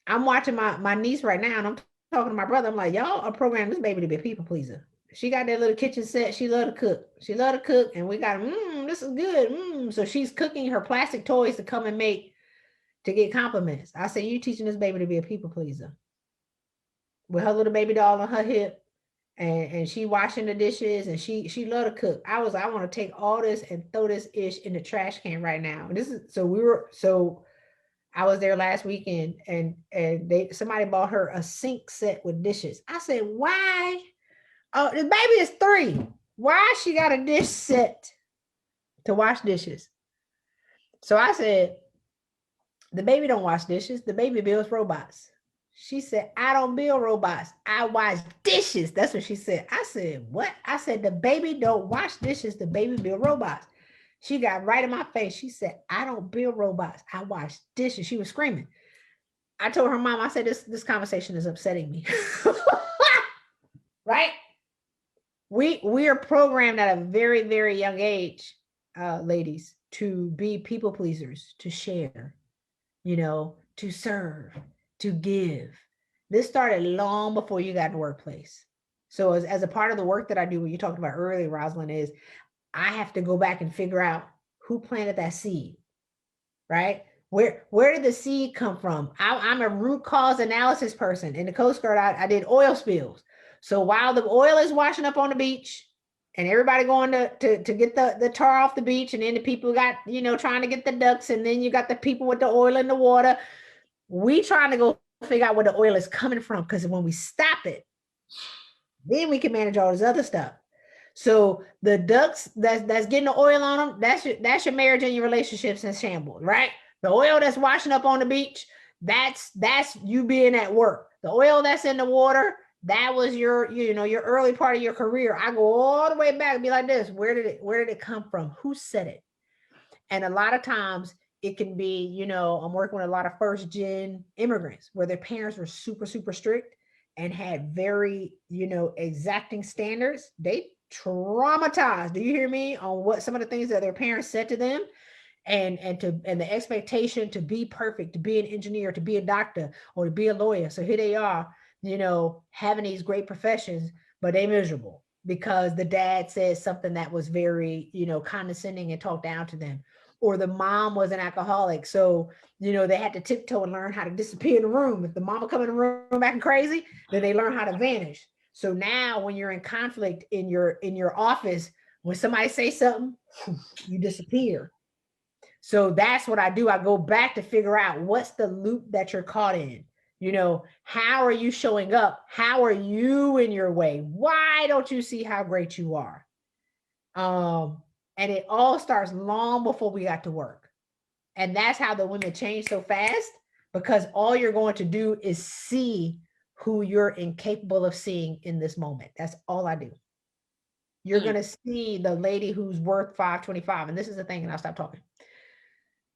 I'm watching my niece right now, and I'm talking to my brother. I'm like, y'all are programming this baby to be a people pleaser. She got that little kitchen set. She love to cook. She love to cook, and we got this is good. So she's cooking her plastic toys to come and make to get compliments. I say, you teaching this baby to be a people pleaser with her little baby doll on her hip, and she washing the dishes, and she love to cook. I want to take all this and throw this ish in the trash can right now. And this is so I was there last weekend, and somebody bought her a sink set with dishes. I said, why? Oh, the baby is 3. Why she got a dish set to wash dishes? So I said, the baby don't wash dishes. The baby builds robots. She said, I don't build robots. I wash dishes. That's what she said. I said, what? I said, the baby don't wash dishes. The baby build robots. She got right in my face. She said, I don't build robots. I wash dishes. She was screaming. I told her mom, I said, this conversation is upsetting me. Right? We are programmed at a very, very young age, ladies, to be people pleasers, to share, to serve, to give. This started long before you got in the workplace. So as a part of the work that I do, what you talked about earlier, Rosalind, is I have to go back and figure out who planted that seed, right? Where did the seed come from? I'm a root cause analysis person. In the Coast Guard, I did oil spills. So while the oil is washing up on the beach and everybody going to get the tar off the beach, and then the people got, trying to get the ducks, and then you got the people with the oil in the water, we trying to go figure out where the oil is coming from, because when we stop it, then we can manage all this other stuff. So the ducks that's getting the oil on them, that's your marriage and your relationships in shambles, right? The oil that's washing up on the beach, that's you being at work. The oil that's in the water, that was your early part of your career. I go all the way back and be like this. Where did it come from? Who said it? And a lot of times it can be, I'm working with a lot of first gen immigrants where their parents were super, super strict and had very, exacting standards. They traumatized, do you hear me, on what some of the things that their parents said to them, and the expectation to be perfect, to be an engineer, to be a doctor, or to be a lawyer. So here they are, having these great professions, but they miserable because the dad says something that was very, condescending and talked down to them. Or the mom was an alcoholic. So, they had to tiptoe and learn how to disappear in the room. If the mama come in the room acting crazy, then they learn how to vanish. So now when you're in conflict in your office, when somebody says something, you disappear. So that's what I do. I go back to figure out what's the loop that you're caught in. How are you showing up? How are you in your way? Why don't you see how great you are? And it all starts long before we got to work. And that's how the women change so fast, because all you're going to do is see who you're incapable of seeing in this moment. That's all I do. You're going to see the lady who's worth 525. And this is the thing, and I'll stop talking.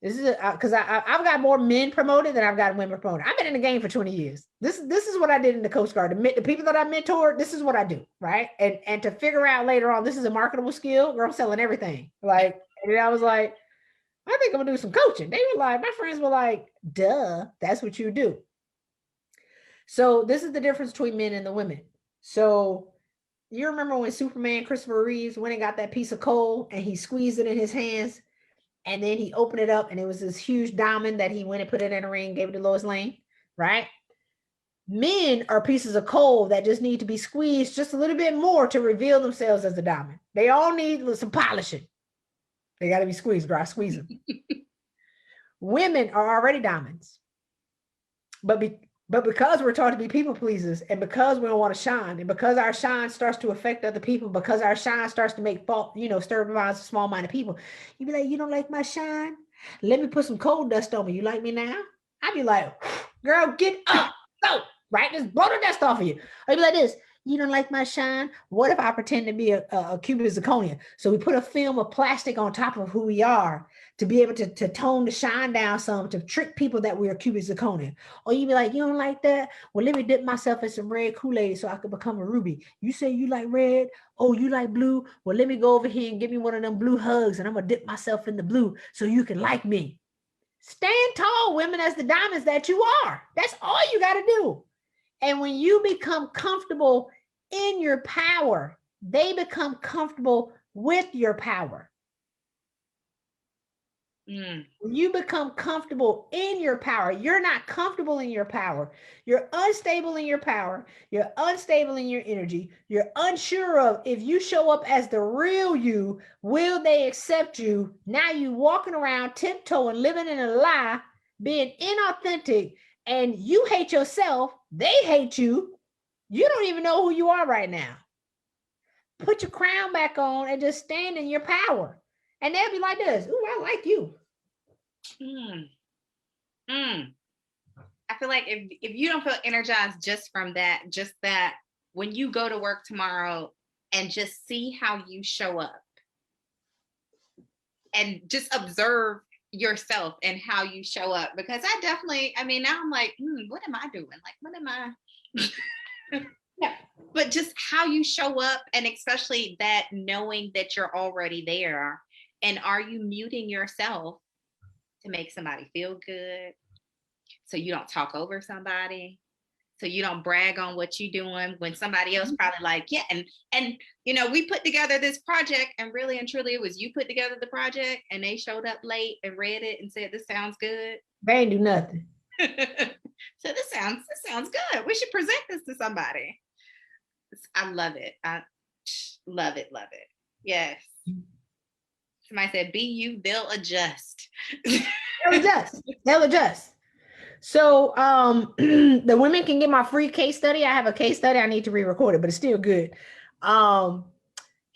This is because I've got more men promoted than I've got women promoted. I've been in the game for 20 years. This is what I did in the Coast Guard. The people that I mentored, this is what I do, right? And to figure out later on, this is a marketable skill. Girl, I'm selling everything. Like, and I was like, I think I'm gonna do some coaching. They were like, my friends were like, duh, that's what you do. So this is the difference between men and the women. So you remember when Superman, Christopher Reeves, went and got that piece of coal and he squeezed it in his hands, and then he opened it up and it was this huge diamond that he went and put it in a ring, gave it to Lois Lane, right? Men are pieces of coal that just need to be squeezed just a little bit more to reveal themselves as a diamond. They all need some polishing. They got to be squeezed, girl. I squeeze them. Women are already diamonds. But because we're taught to be people pleasers, and because we don't want to shine, and because our shine starts to affect other people, because our shine starts to make fault, stir the minds of small-minded people, you be like, you don't like my shine? Let me put some coal dust on me. You like me now? I'd be like, girl, get up, go, right? Just blow the dust off of you. I'd be like this, You don't like my shine? What if I pretend to be a cubic zirconia? So we put a film of plastic on top of who we are to be able to tone the shine down some, to trick people that we're cubic zirconia. Or you be like, you don't like that? Well, let me dip myself in some red Kool-Aid so I could become a ruby. You say you like red? Oh, you like blue? Well, let me go over here and give me one of them blue hugs, and I'm gonna dip myself in the blue so you can like me. Stand tall, women, as the diamonds that you are. That's all you got to do. And when you become comfortable in your power, they become comfortable with your power. When you become comfortable in your power, you're not comfortable in your power. You're unstable in your power. You're unstable in your energy. You're unsure of if you show up as the real you, will they accept you? Now you walking around tiptoeing, living in a lie, being inauthentic, and you hate yourself. They hate you. You don't even know who you are right now. Put your crown back on and just stand in your power. And they'll be like this. Ooh, I like you. I feel like if you don't feel energized just from that, just that when you go to work tomorrow and just see how you show up and just observe yourself and how you show up, because I mean, now I'm like, what am I doing? Like, what am I? Yeah. But just how you show up, and especially that knowing that you're already there, and are you muting yourself to make somebody feel good, so you don't talk over somebody, so you don't brag on what you're doing when somebody else probably like, yeah, and you know, we put together this project, and really and truly it was you put together the project, and they showed up late and read it and said, this sounds good. They ain't do nothing. So this sounds good. We should present this to somebody. I love it. I love it. Yes. Somebody said, be you, they'll adjust. They'll adjust. So the women can get my free case study. I have a case study. I need to re-record it, but it's still good.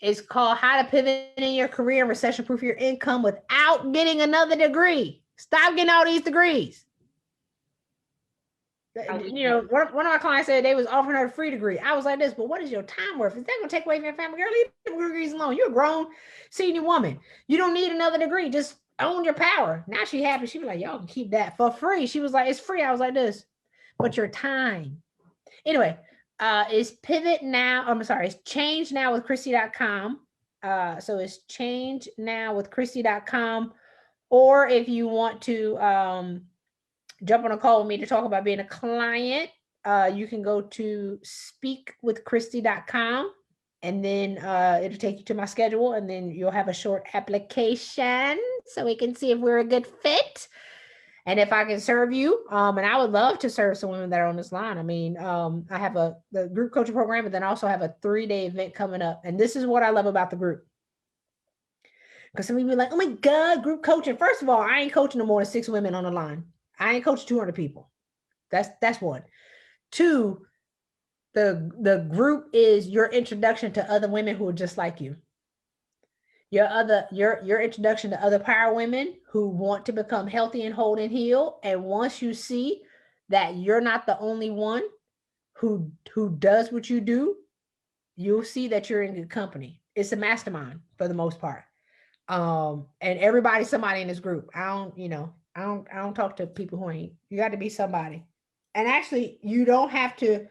It's called How to Pivot in Your Career and Recession-Proof Your Income Without Getting Another Degree. Stop getting all these degrees. You know, one of my clients said they was offering her a free degree. I was like this, but what is your time worth? Is that going to take away from your family? Girl, leave the degrees alone. You're a grown senior woman. You don't need another degree. Just own your power. Now she happy. She was like, y'all can keep that for free. She was like, it's free. I was like this, but your time. Anyway, it's pivot now. I'm sorry. It's change now with Christy.com. So it's change now with Christy.com. Or if you want to, jump on a call with me to talk about being a client, you can go to speakwithchristy.com, and then it'll take you to my schedule, and then you'll have a short application so we can see if we're a good fit and if I can serve you. And I would love to serve some women that are on this line. I mean, I have the group coaching program, but then I also have a 3-day event coming up. And this is what I love about the group. Because some people are like, oh my God, group coaching. First of all, I ain't coaching no more than 6 women on the line. I ain't coached 200 people. That's one. 2, the group is your introduction to other women who are just like you. Your introduction to other power women who want to become healthy and whole and heal. And once you see that you're not the only one who does what you do, you'll see that you're in good company. It's a mastermind for the most part. And everybody's somebody in this group. I don't talk to people who ain't. You got to be somebody. And actually, you have to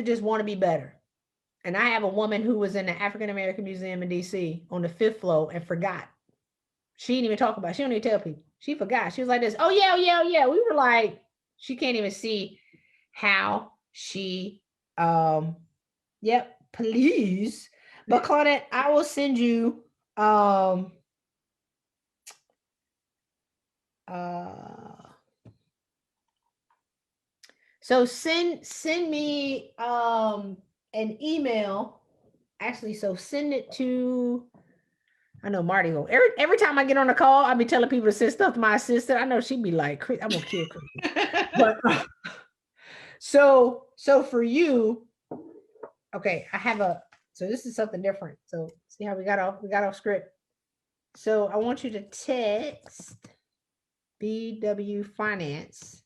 just want to be better. And I have a woman who was in the African American Museum in DC on the 5th floor and forgot. She didn't even talk about it. She don't even tell people. She forgot. She was like this. Oh yeah. We were like, she can't even see how she, yep, please. But Claudette, I will send you, so send me an email. Actually, so send it to, I know Marty will. Every time I get on a call, I'll be telling people to send stuff to my assistant. I know she'd be like, I'm gonna kill Christy. But so for you, okay, so this is something different. So see how we got off script. So I want you to text BW Finance.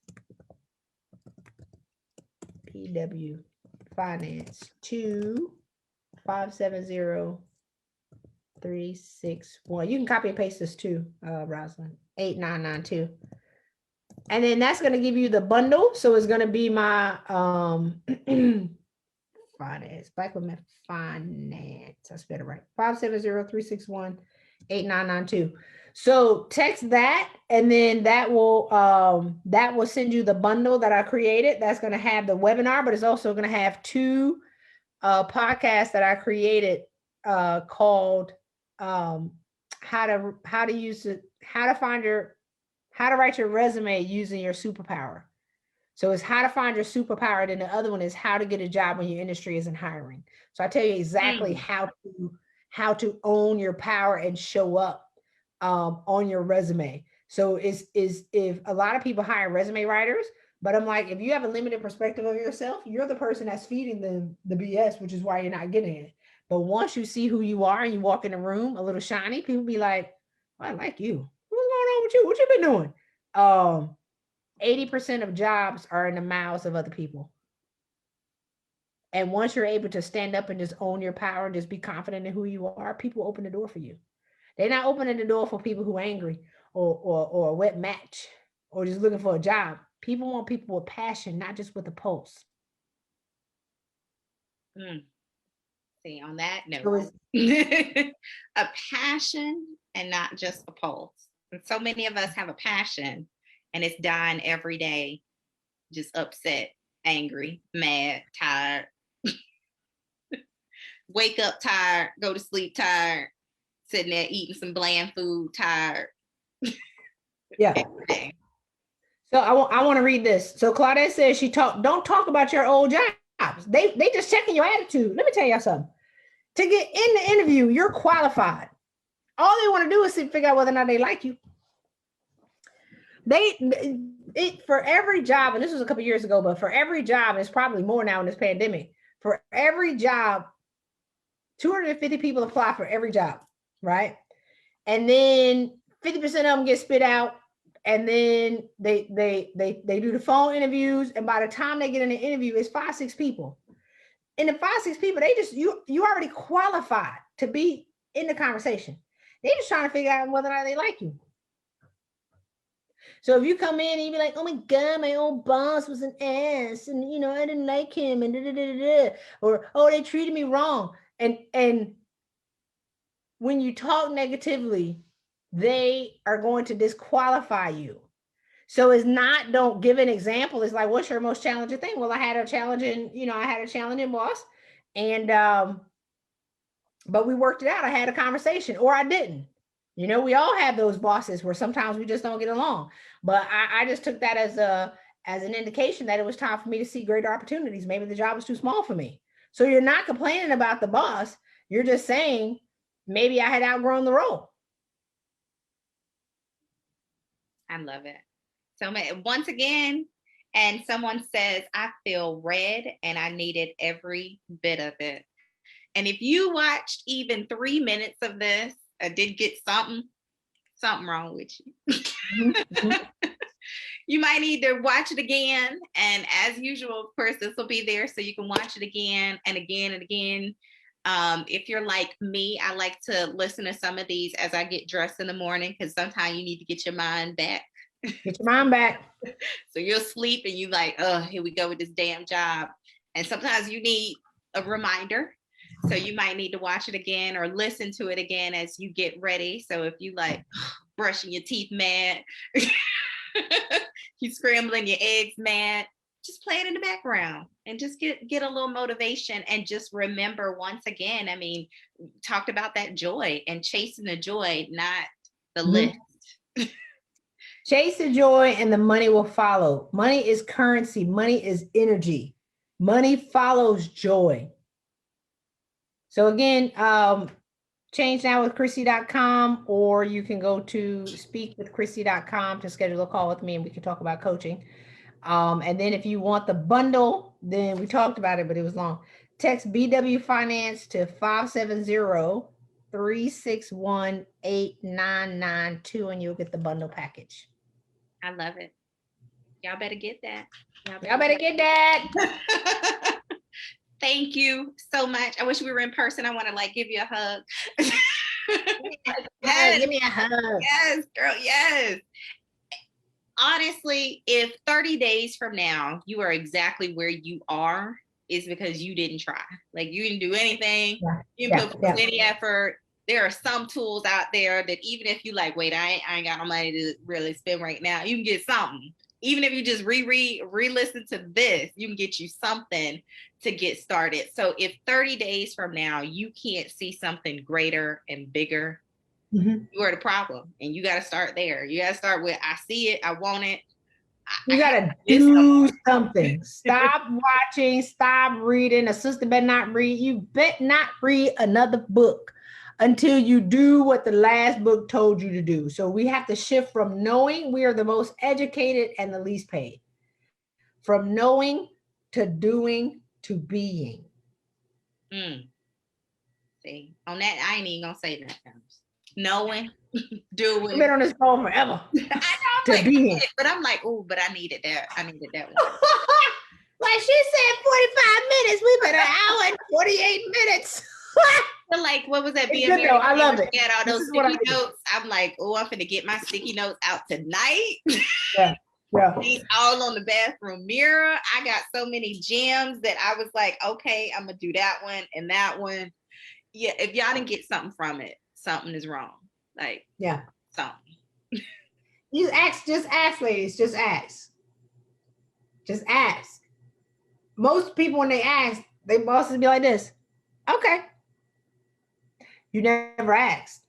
BW Finance to 570-361. You can copy and paste this too, Rosalind. 8992. And then that's going to give you the bundle. So it's going to be my finance, Black Women Finance. I spelled it right. 570-361-8992. So text that, and then that will send you the bundle that I created. That's going to have the webinar, but it's also going to have two podcasts that I created called how to write your resume using your superpower. So it's how to find your superpower. Then the other one is how to get a job when your industry isn't hiring. So I tell you exactly how to own your power and show up on your resume. So is if a lot of people hire resume writers, but I'm like, if you have a limited perspective of yourself, you're the person that's feeding them the BS, which is why you're not getting it. But once you see who you are and you walk in the room a little shiny, people be like, oh, I like you. What's going on with you? What you been doing? 80% of jobs are in the mouths of other people. And once you're able to stand up and just own your power and just be confident in who you are, people open the door for you. They're not opening the door for people who are angry or a wet match or just looking for a job. People want people with passion, not just with a pulse. See, on that note, a passion and not just a pulse. And so many of us have a passion and it's dying every day, just upset, angry, mad, tired. Wake up tired, go to sleep tired, sitting there eating some bland food, tired. Yeah. So I want to read this. So Claudette says don't talk about your old jobs. They just checking your attitude. Let me tell y'all something. To get in the interview, you're qualified. All they want to do is figure out whether or not they like you. For every job, and this was a couple years ago, but for every job, and it's probably more now in this pandemic, for every job, 250 people apply for every job, right? And then 50% of them get spit out, and then they do the phone interviews, and by the time they get in the interview, it's 5-6 people. And the 5-6 people, you already qualified to be in the conversation. They're just trying to figure out whether or not they like you. So if you come in and you be like, oh my God, my old boss was an ass, and I didn't like him, and or oh, they treated me wrong. And when you talk negatively, they are going to disqualify you. So it's not, don't give an example. It's like, what's your most challenging thing? Well, I had a challenging boss, and but we worked it out. I had a conversation, or I didn't. We all have those bosses where sometimes we just don't get along. But I just took that as an indication that it was time for me to see greater opportunities. Maybe the job was too small for me. So you're not complaining about the boss. You're just saying, maybe I had outgrown the role. I love it. So once again, and someone says, I feel read and I needed every bit of it. And if you watched even 3 minutes of this, I did get something wrong with you. Mm-hmm. You might need to watch it again. And as usual, of course, this will be there so you can watch it again and again and again. If you're like me, I like to listen to some of these as I get dressed in the morning, because sometimes you need to get your mind back. Get your mind back. So you'll sleep and you like, oh, here we go with this damn job. And sometimes you need a reminder. So you might need to watch it again or listen to it again as you get ready. So if you like brushing your teeth mad, you scrambling your eggs mad, just play it in the background and just get a little motivation. And just remember, once again, we talked about that joy and chasing the joy, not the list. Chase the joy and the money will follow. Money is currency. Money is energy. Money follows joy. So again, change now with Christy.com, or you can go to speakwithchristy.com to schedule a call with me and we can talk about coaching. And then if you want the bundle, then we talked about it, but it was long. Text BW Finance to 570-361-8992 and you'll get the bundle package. I love it. Y'all better get that. Y'all better get that. Thank you so much. I wish we were in person. I want to like give you a hug. Yes, give me a hug. Yes, girl. Yes. Honestly, if 30 days from now you are exactly where you are, it's because you didn't try. Like you didn't do anything. Yeah. You didn't put any effort. There are some tools out there that even if you like, wait, I ain't got no money to really spend right now, you can get something. Even if you just re-listen to this, you can get you something to get started. So if 30 days from now you can't see something greater and bigger, you are the problem, and you got to start there. You got to start with, I see it, I want it. You got to do something. Stop watching, stop reading. A sister better not read. You bet not read another book until you do what the last book told you to do. So we have to shift from knowing we are the most educated and the least paid. From knowing to doing to being. See, on that, I ain't even gonna say nothing. Knowing, doing. I've been on this phone forever. I know, to like, being. but I'm like, oh, but I needed that. I needed that one. Like she said, 45 minutes. We've been an hour and 48 minutes. But like, what was that? Good though. I love it. Get all those sticky notes. I'm like, oh, I'm finna get my sticky notes out tonight. Yeah. These all on the bathroom mirror. I got so many gems that I was like, okay, I'm gonna do that one and that one. Yeah, if y'all didn't get something from it, something is wrong. Like, yeah, something. You just ask, ladies. Just ask. Just ask. Most people, when they ask, they bosses be like this. Okay. You never asked.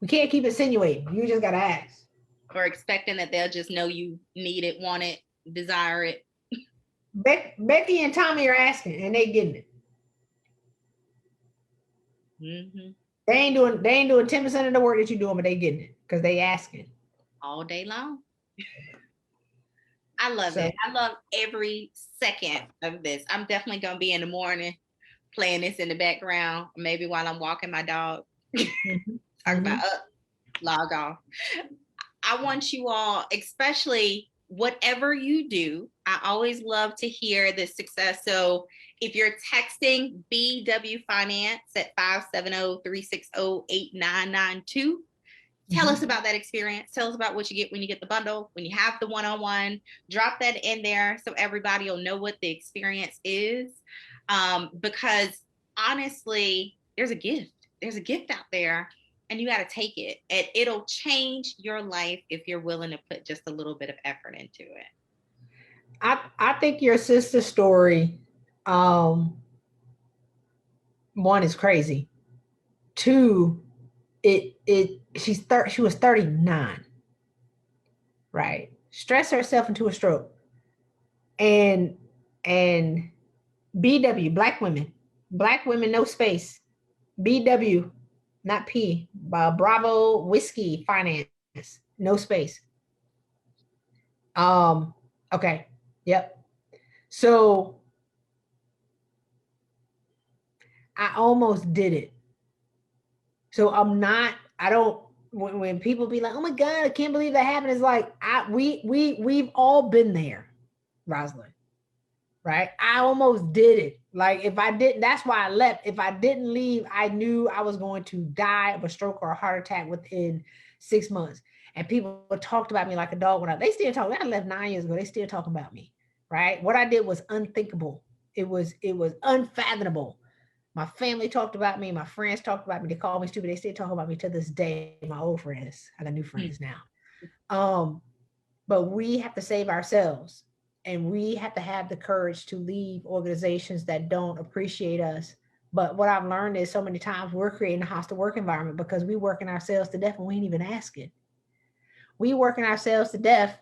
We can't keep insinuating. You just gotta ask. Or expecting that they'll just know you need it, want it, desire it. Becky and Tommy are asking, and they getting it. Mm-hmm. They ain't doing 10% of the work that you're doing, but they getting it because they asking all day long. I love it. I love every second of this. I'm definitely gonna be in the morning playing this in the background, maybe while I'm walking my dog. Talk about log off. I want you all, especially whatever you do, I always love to hear the success. So if you're texting BW Finance at 570-360-8992, tell us about that experience. Tell us about what you get when you get the bundle, when you have the one-on-one. Drop that in there so everybody will know what the experience is. Because honestly, there's a gift. There's a gift out there. And you got to take it. And it'll change your life if you're willing to put just a little bit of effort into it. I think your sister's story, one, is crazy. Two, she was 39, right? Stressed herself into a stroke. And BW, black women, no space. BW, not P, Bravo Whiskey Finance, no space. Okay. Yep. So I almost did it. So when people be like, oh my God, I can't believe that happened. It's like, we've all been there, Rosalind, right? I almost did it. Like if I didn't, that's why I left. If I didn't leave, I knew I was going to die of a stroke or a heart attack within 6 months. And people talked about me like a dog when they still talk. I left 9 years ago. They still talking about me, right? What I did was unthinkable. It was unfathomable. My family talked about me. My friends talked about me. They called me stupid. They still talk about me to this day. My old friends. I got new friends now. But we have to save ourselves. And we have to have the courage to leave organizations that don't appreciate us. But what I've learned is so many times we're creating a hostile work environment because we working ourselves to death and we ain't even asking. We working ourselves to death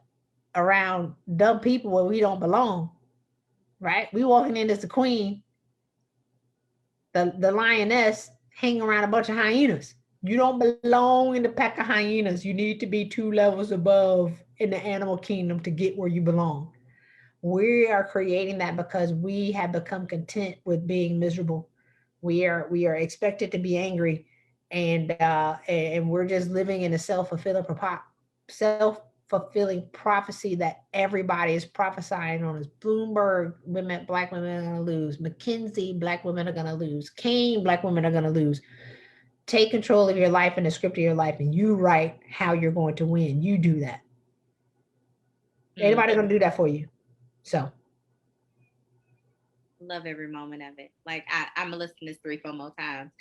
around dumb people where we don't belong, right? We walking in as the queen, the lioness, hanging around a bunch of hyenas. You don't belong in the pack of hyenas. You need to be 2 levels above in the animal kingdom to get where you belong. We are creating that because we have become content with being miserable. We are expected to be angry, and we're just living in a self-fulfilling self-fulfilling prophecy that everybody is prophesying on. Is Bloomberg, black women are going to lose. McKinsey, black women are going to lose. Kane, black women are going to lose. Take control of your life and the script of your life, and you write how you're going to win. You do that. Anybody going to do that for you? So. Love every moment of it. Like I'm gonna listen to this 3-4 more times.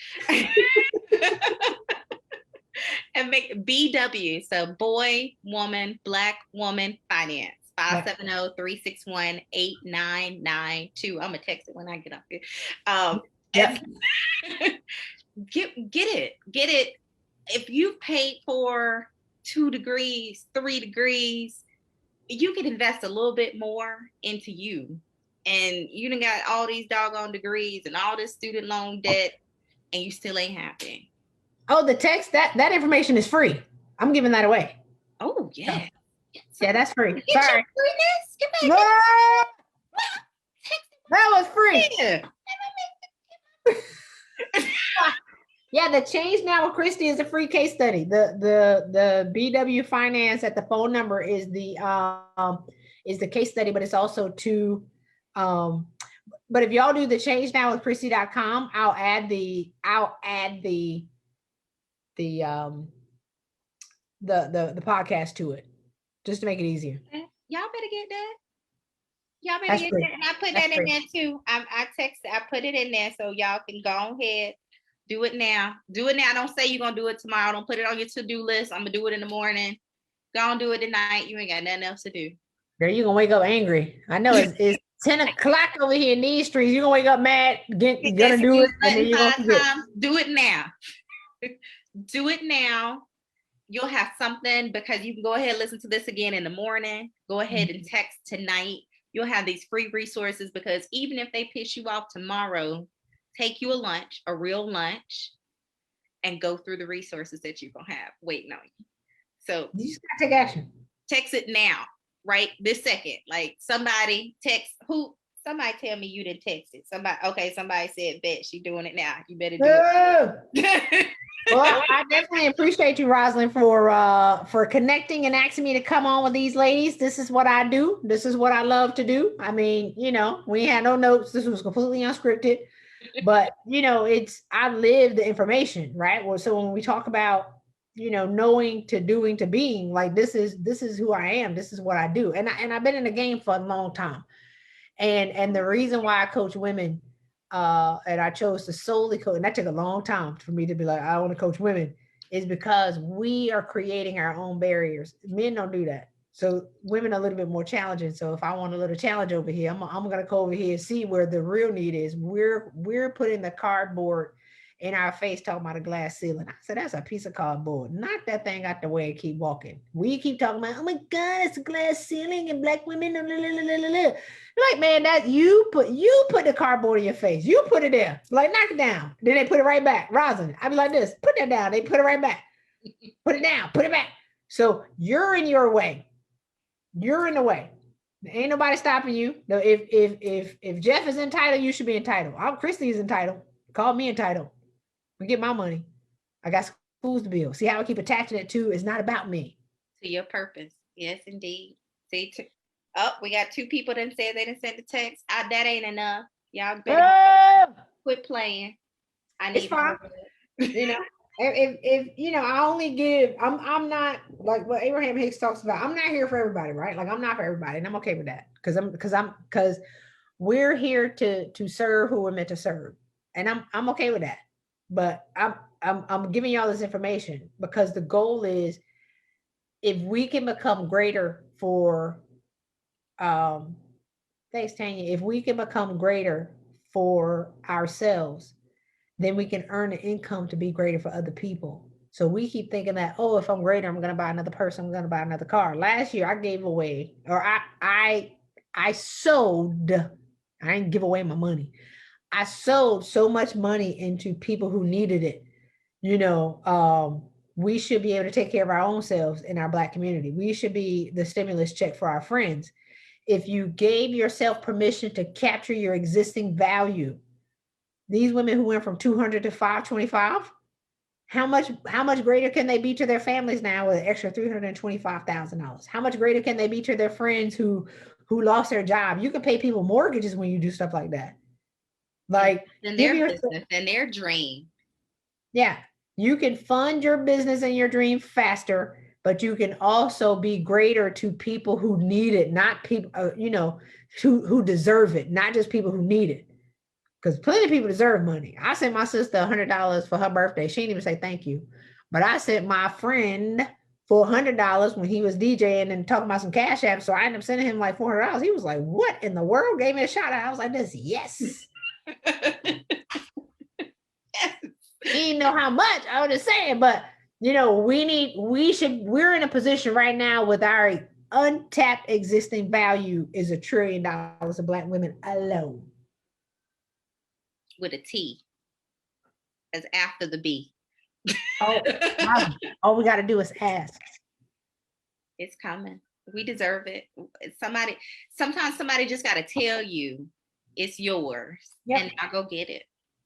And make BW. So boy, woman, black woman, finance. 570-361-8992. I'm gonna text it when I get up here. Get it. If you've paid for 2 degrees, 3 degrees, you can invest a little bit more into you. And you done got all these doggone degrees and all this student loan debt, and you still ain't happy. Oh, the text, that information is free. I'm giving that away. Oh, yeah. Yeah, that's free. Get Sorry. Your freeness. That was free. Yeah, the Change Now with Christy is a free case study. The BW Finance at the phone number is the case study, but it's also to but if y'all do the change now with Christy.com, I'll add the podcast to it just to make it easier. Y'all better get that. And I put that in there too. I put it in there so y'all can go ahead. Do it now. Don't say you're gonna do it tomorrow. Don't put it on your to-do list. I'm gonna do it in the morning. Go and do it tonight. You ain't got nothing else to do. Girl, you're gonna wake up angry. I know it's 10 o'clock over here in these streets. You're gonna wake up mad, gonna do it, and then you're gonna forget. Do it now. Do it now. You'll have something because you can go ahead and listen to this again in the morning. Go ahead and text tonight. You'll have these free resources because even if they piss you off tomorrow, take you a real lunch, and go through the resources that you're gonna have waiting on you. So you just gotta take action. Text it now. Right this second, like somebody tell me you didn't text it. Somebody said, bet she doing it now. You better do it. Well, I definitely appreciate you, Rosalind, for connecting and asking me to come on with these ladies. This is what I do. This is what I love to do. I mean, we had no notes. This was completely unscripted, but I live the information, right? Well, so when we talk about knowing to doing to being, like this is who I am. This is what I do. And I've been in the game for a long time. And the reason why I coach women, and I chose to solely coach, and that took a long time for me to be like, I want to coach women, is because we are creating our own barriers. Men don't do that. So women are a little bit more challenging. So if I want a little challenge over here, I'm going to go over here and see where the real need is. We're putting the cardboard in our face talking about a glass ceiling. I said, that's a piece of cardboard. Knock that thing out the way and keep walking. We keep talking about, oh my God, it's a glass ceiling and black women. Like, man, that you put the cardboard in your face. You put it there. Like, knock it down. Then they put it right back. Rosalind, I'd be like this, put that down. They put it right back. Put it down, put it back. So you're in your way. You're in the way. There ain't nobody stopping you. No, if Jeff is entitled, you should be entitled. Christy is entitled. Call me entitled. We get my money. I got schools to build. See how I keep attaching it to? It's not about me. To your purpose. Yes, indeed. See, we got 2 people that said they didn't send the text. That ain't enough. Y'all better quit playing. I need. It's fine. If I only give, I'm not like what Abraham Hicks talks about. I'm not here for everybody, right? Like I'm not for everybody, and I'm okay with that because we're here to serve who we're meant to serve, and I'm okay with that. But I'm giving y'all this information because the goal is if we can become greater for thanks, Tanya. If we can become greater for ourselves, then we can earn an income to be greater for other people. So we keep thinking that, oh, if I'm greater, I'm going to buy another person, I'm going to buy another car. Last year I gave away, or I sold, I didn't give away my money. I sold so much money into people who needed it. We should be able to take care of our own selves in our Black community. We should be the stimulus check for our friends. If you gave yourself permission to capture your existing value, these women who went from 200 to 525, How much greater can they be to their families now with an extra $325,000? How much greater can they be to their friends who lost their job? You can pay people mortgages when you do stuff like that. Like, in their business and their dream. Yeah, you can fund your business and your dream faster, but you can also be greater to people who need it, not people, who deserve it, not just people who need it. Because plenty of people deserve money. I sent my sister $100 for her birthday. She didn't even say thank you. But I sent my friend for $100 when he was DJing and talking about some Cash App. So I ended up sending him like $400. He was like, what in the world? Gave me a shout out. I was like, this, yes. He didn't know how much. I was just saying, but we're in a position right now with our untapped existing value is $1 trillion of Black women alone. With a T as after the B. All we got to do is ask. It's coming. We deserve it. Sometimes somebody just got to tell you it's yours. Yep. And I'll go get it.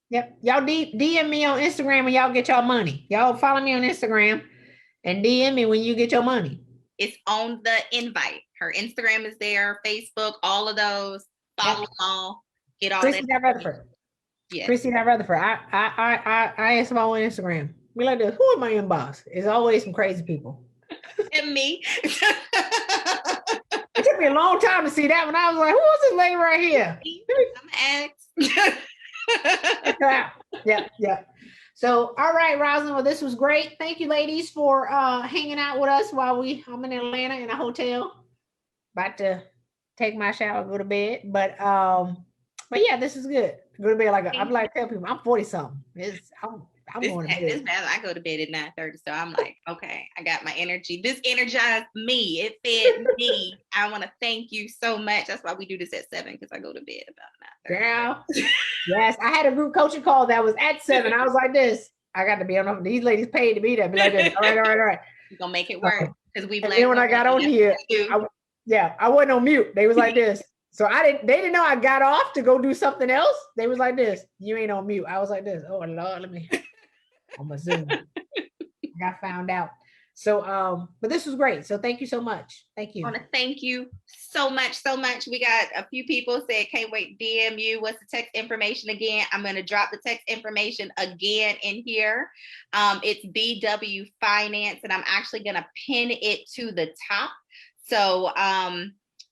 Yep. Y'all DM me on Instagram when y'all get your money. Y'all follow me on Instagram and DM me when you get your money. It's on the invite. Her Instagram is there, Facebook, all of those. Follow them all. Get all Christy that. Yeah. Christy Rutherford. I ask them all on Instagram. We like this. Who in my inbox? It's always some crazy people. And me. It took me a long time to see that one. I was like, who is this lady right here? I'm Yeah. So, all right, Rosalind. Well, this was great. Thank you, ladies, for hanging out with us while I'm in Atlanta in a hotel. About to take my shower, go to bed. But yeah, this is good. Go to bed I'm like tell people I'm 40 something. I'm going to bed. I go to bed at 9:30, so I'm like, okay, I got my energy. This energized me. It fed me. I want to thank you so much. That's why we do this at 7 because I go to bed about 9:30. Girl, yes, I had a group coaching call that was at 7. I was like this. I got to be on. These ladies paid to be there. Be like this. All right. We're gonna make it work because we. And then when I got on here, I wasn't on mute. They was like this. So they didn't know I got off to go do something else. They was like this. You ain't on mute. I was like this. Oh Lord, let me. I'm a Zoom. I got found out. So, but this was great. So thank you so much. Thank you. I want to thank you so much. We got a few people said, can't wait, DM you. What's the text information again? I'm going to drop the text information again in here. It's BW Finance, and I'm actually going to pin it to the top. So,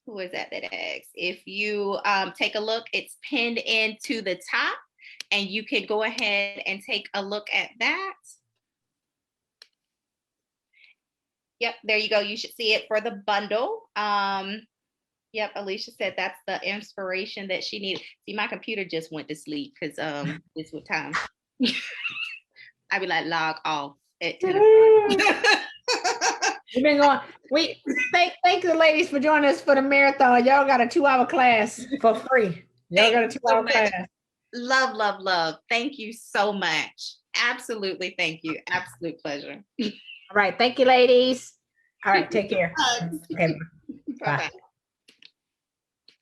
who is that asks? If you take a look, it's pinned into the top, and you can go ahead and take a look at that. Yep, there you go. You should see it for the bundle. Yep, Alicia said that's the inspiration that she needed. See, my computer just went to sleep because it's what time. I be like log off at 10 o'clock. We've been going. Thank the ladies for joining us for the marathon. Y'all got a 2-hour class for free. Y'all got a 2-hour class. Love. Thank you so much. Absolutely. Thank you. Absolute pleasure. All right. Thank you, ladies. All right. Take care. Okay. Bye.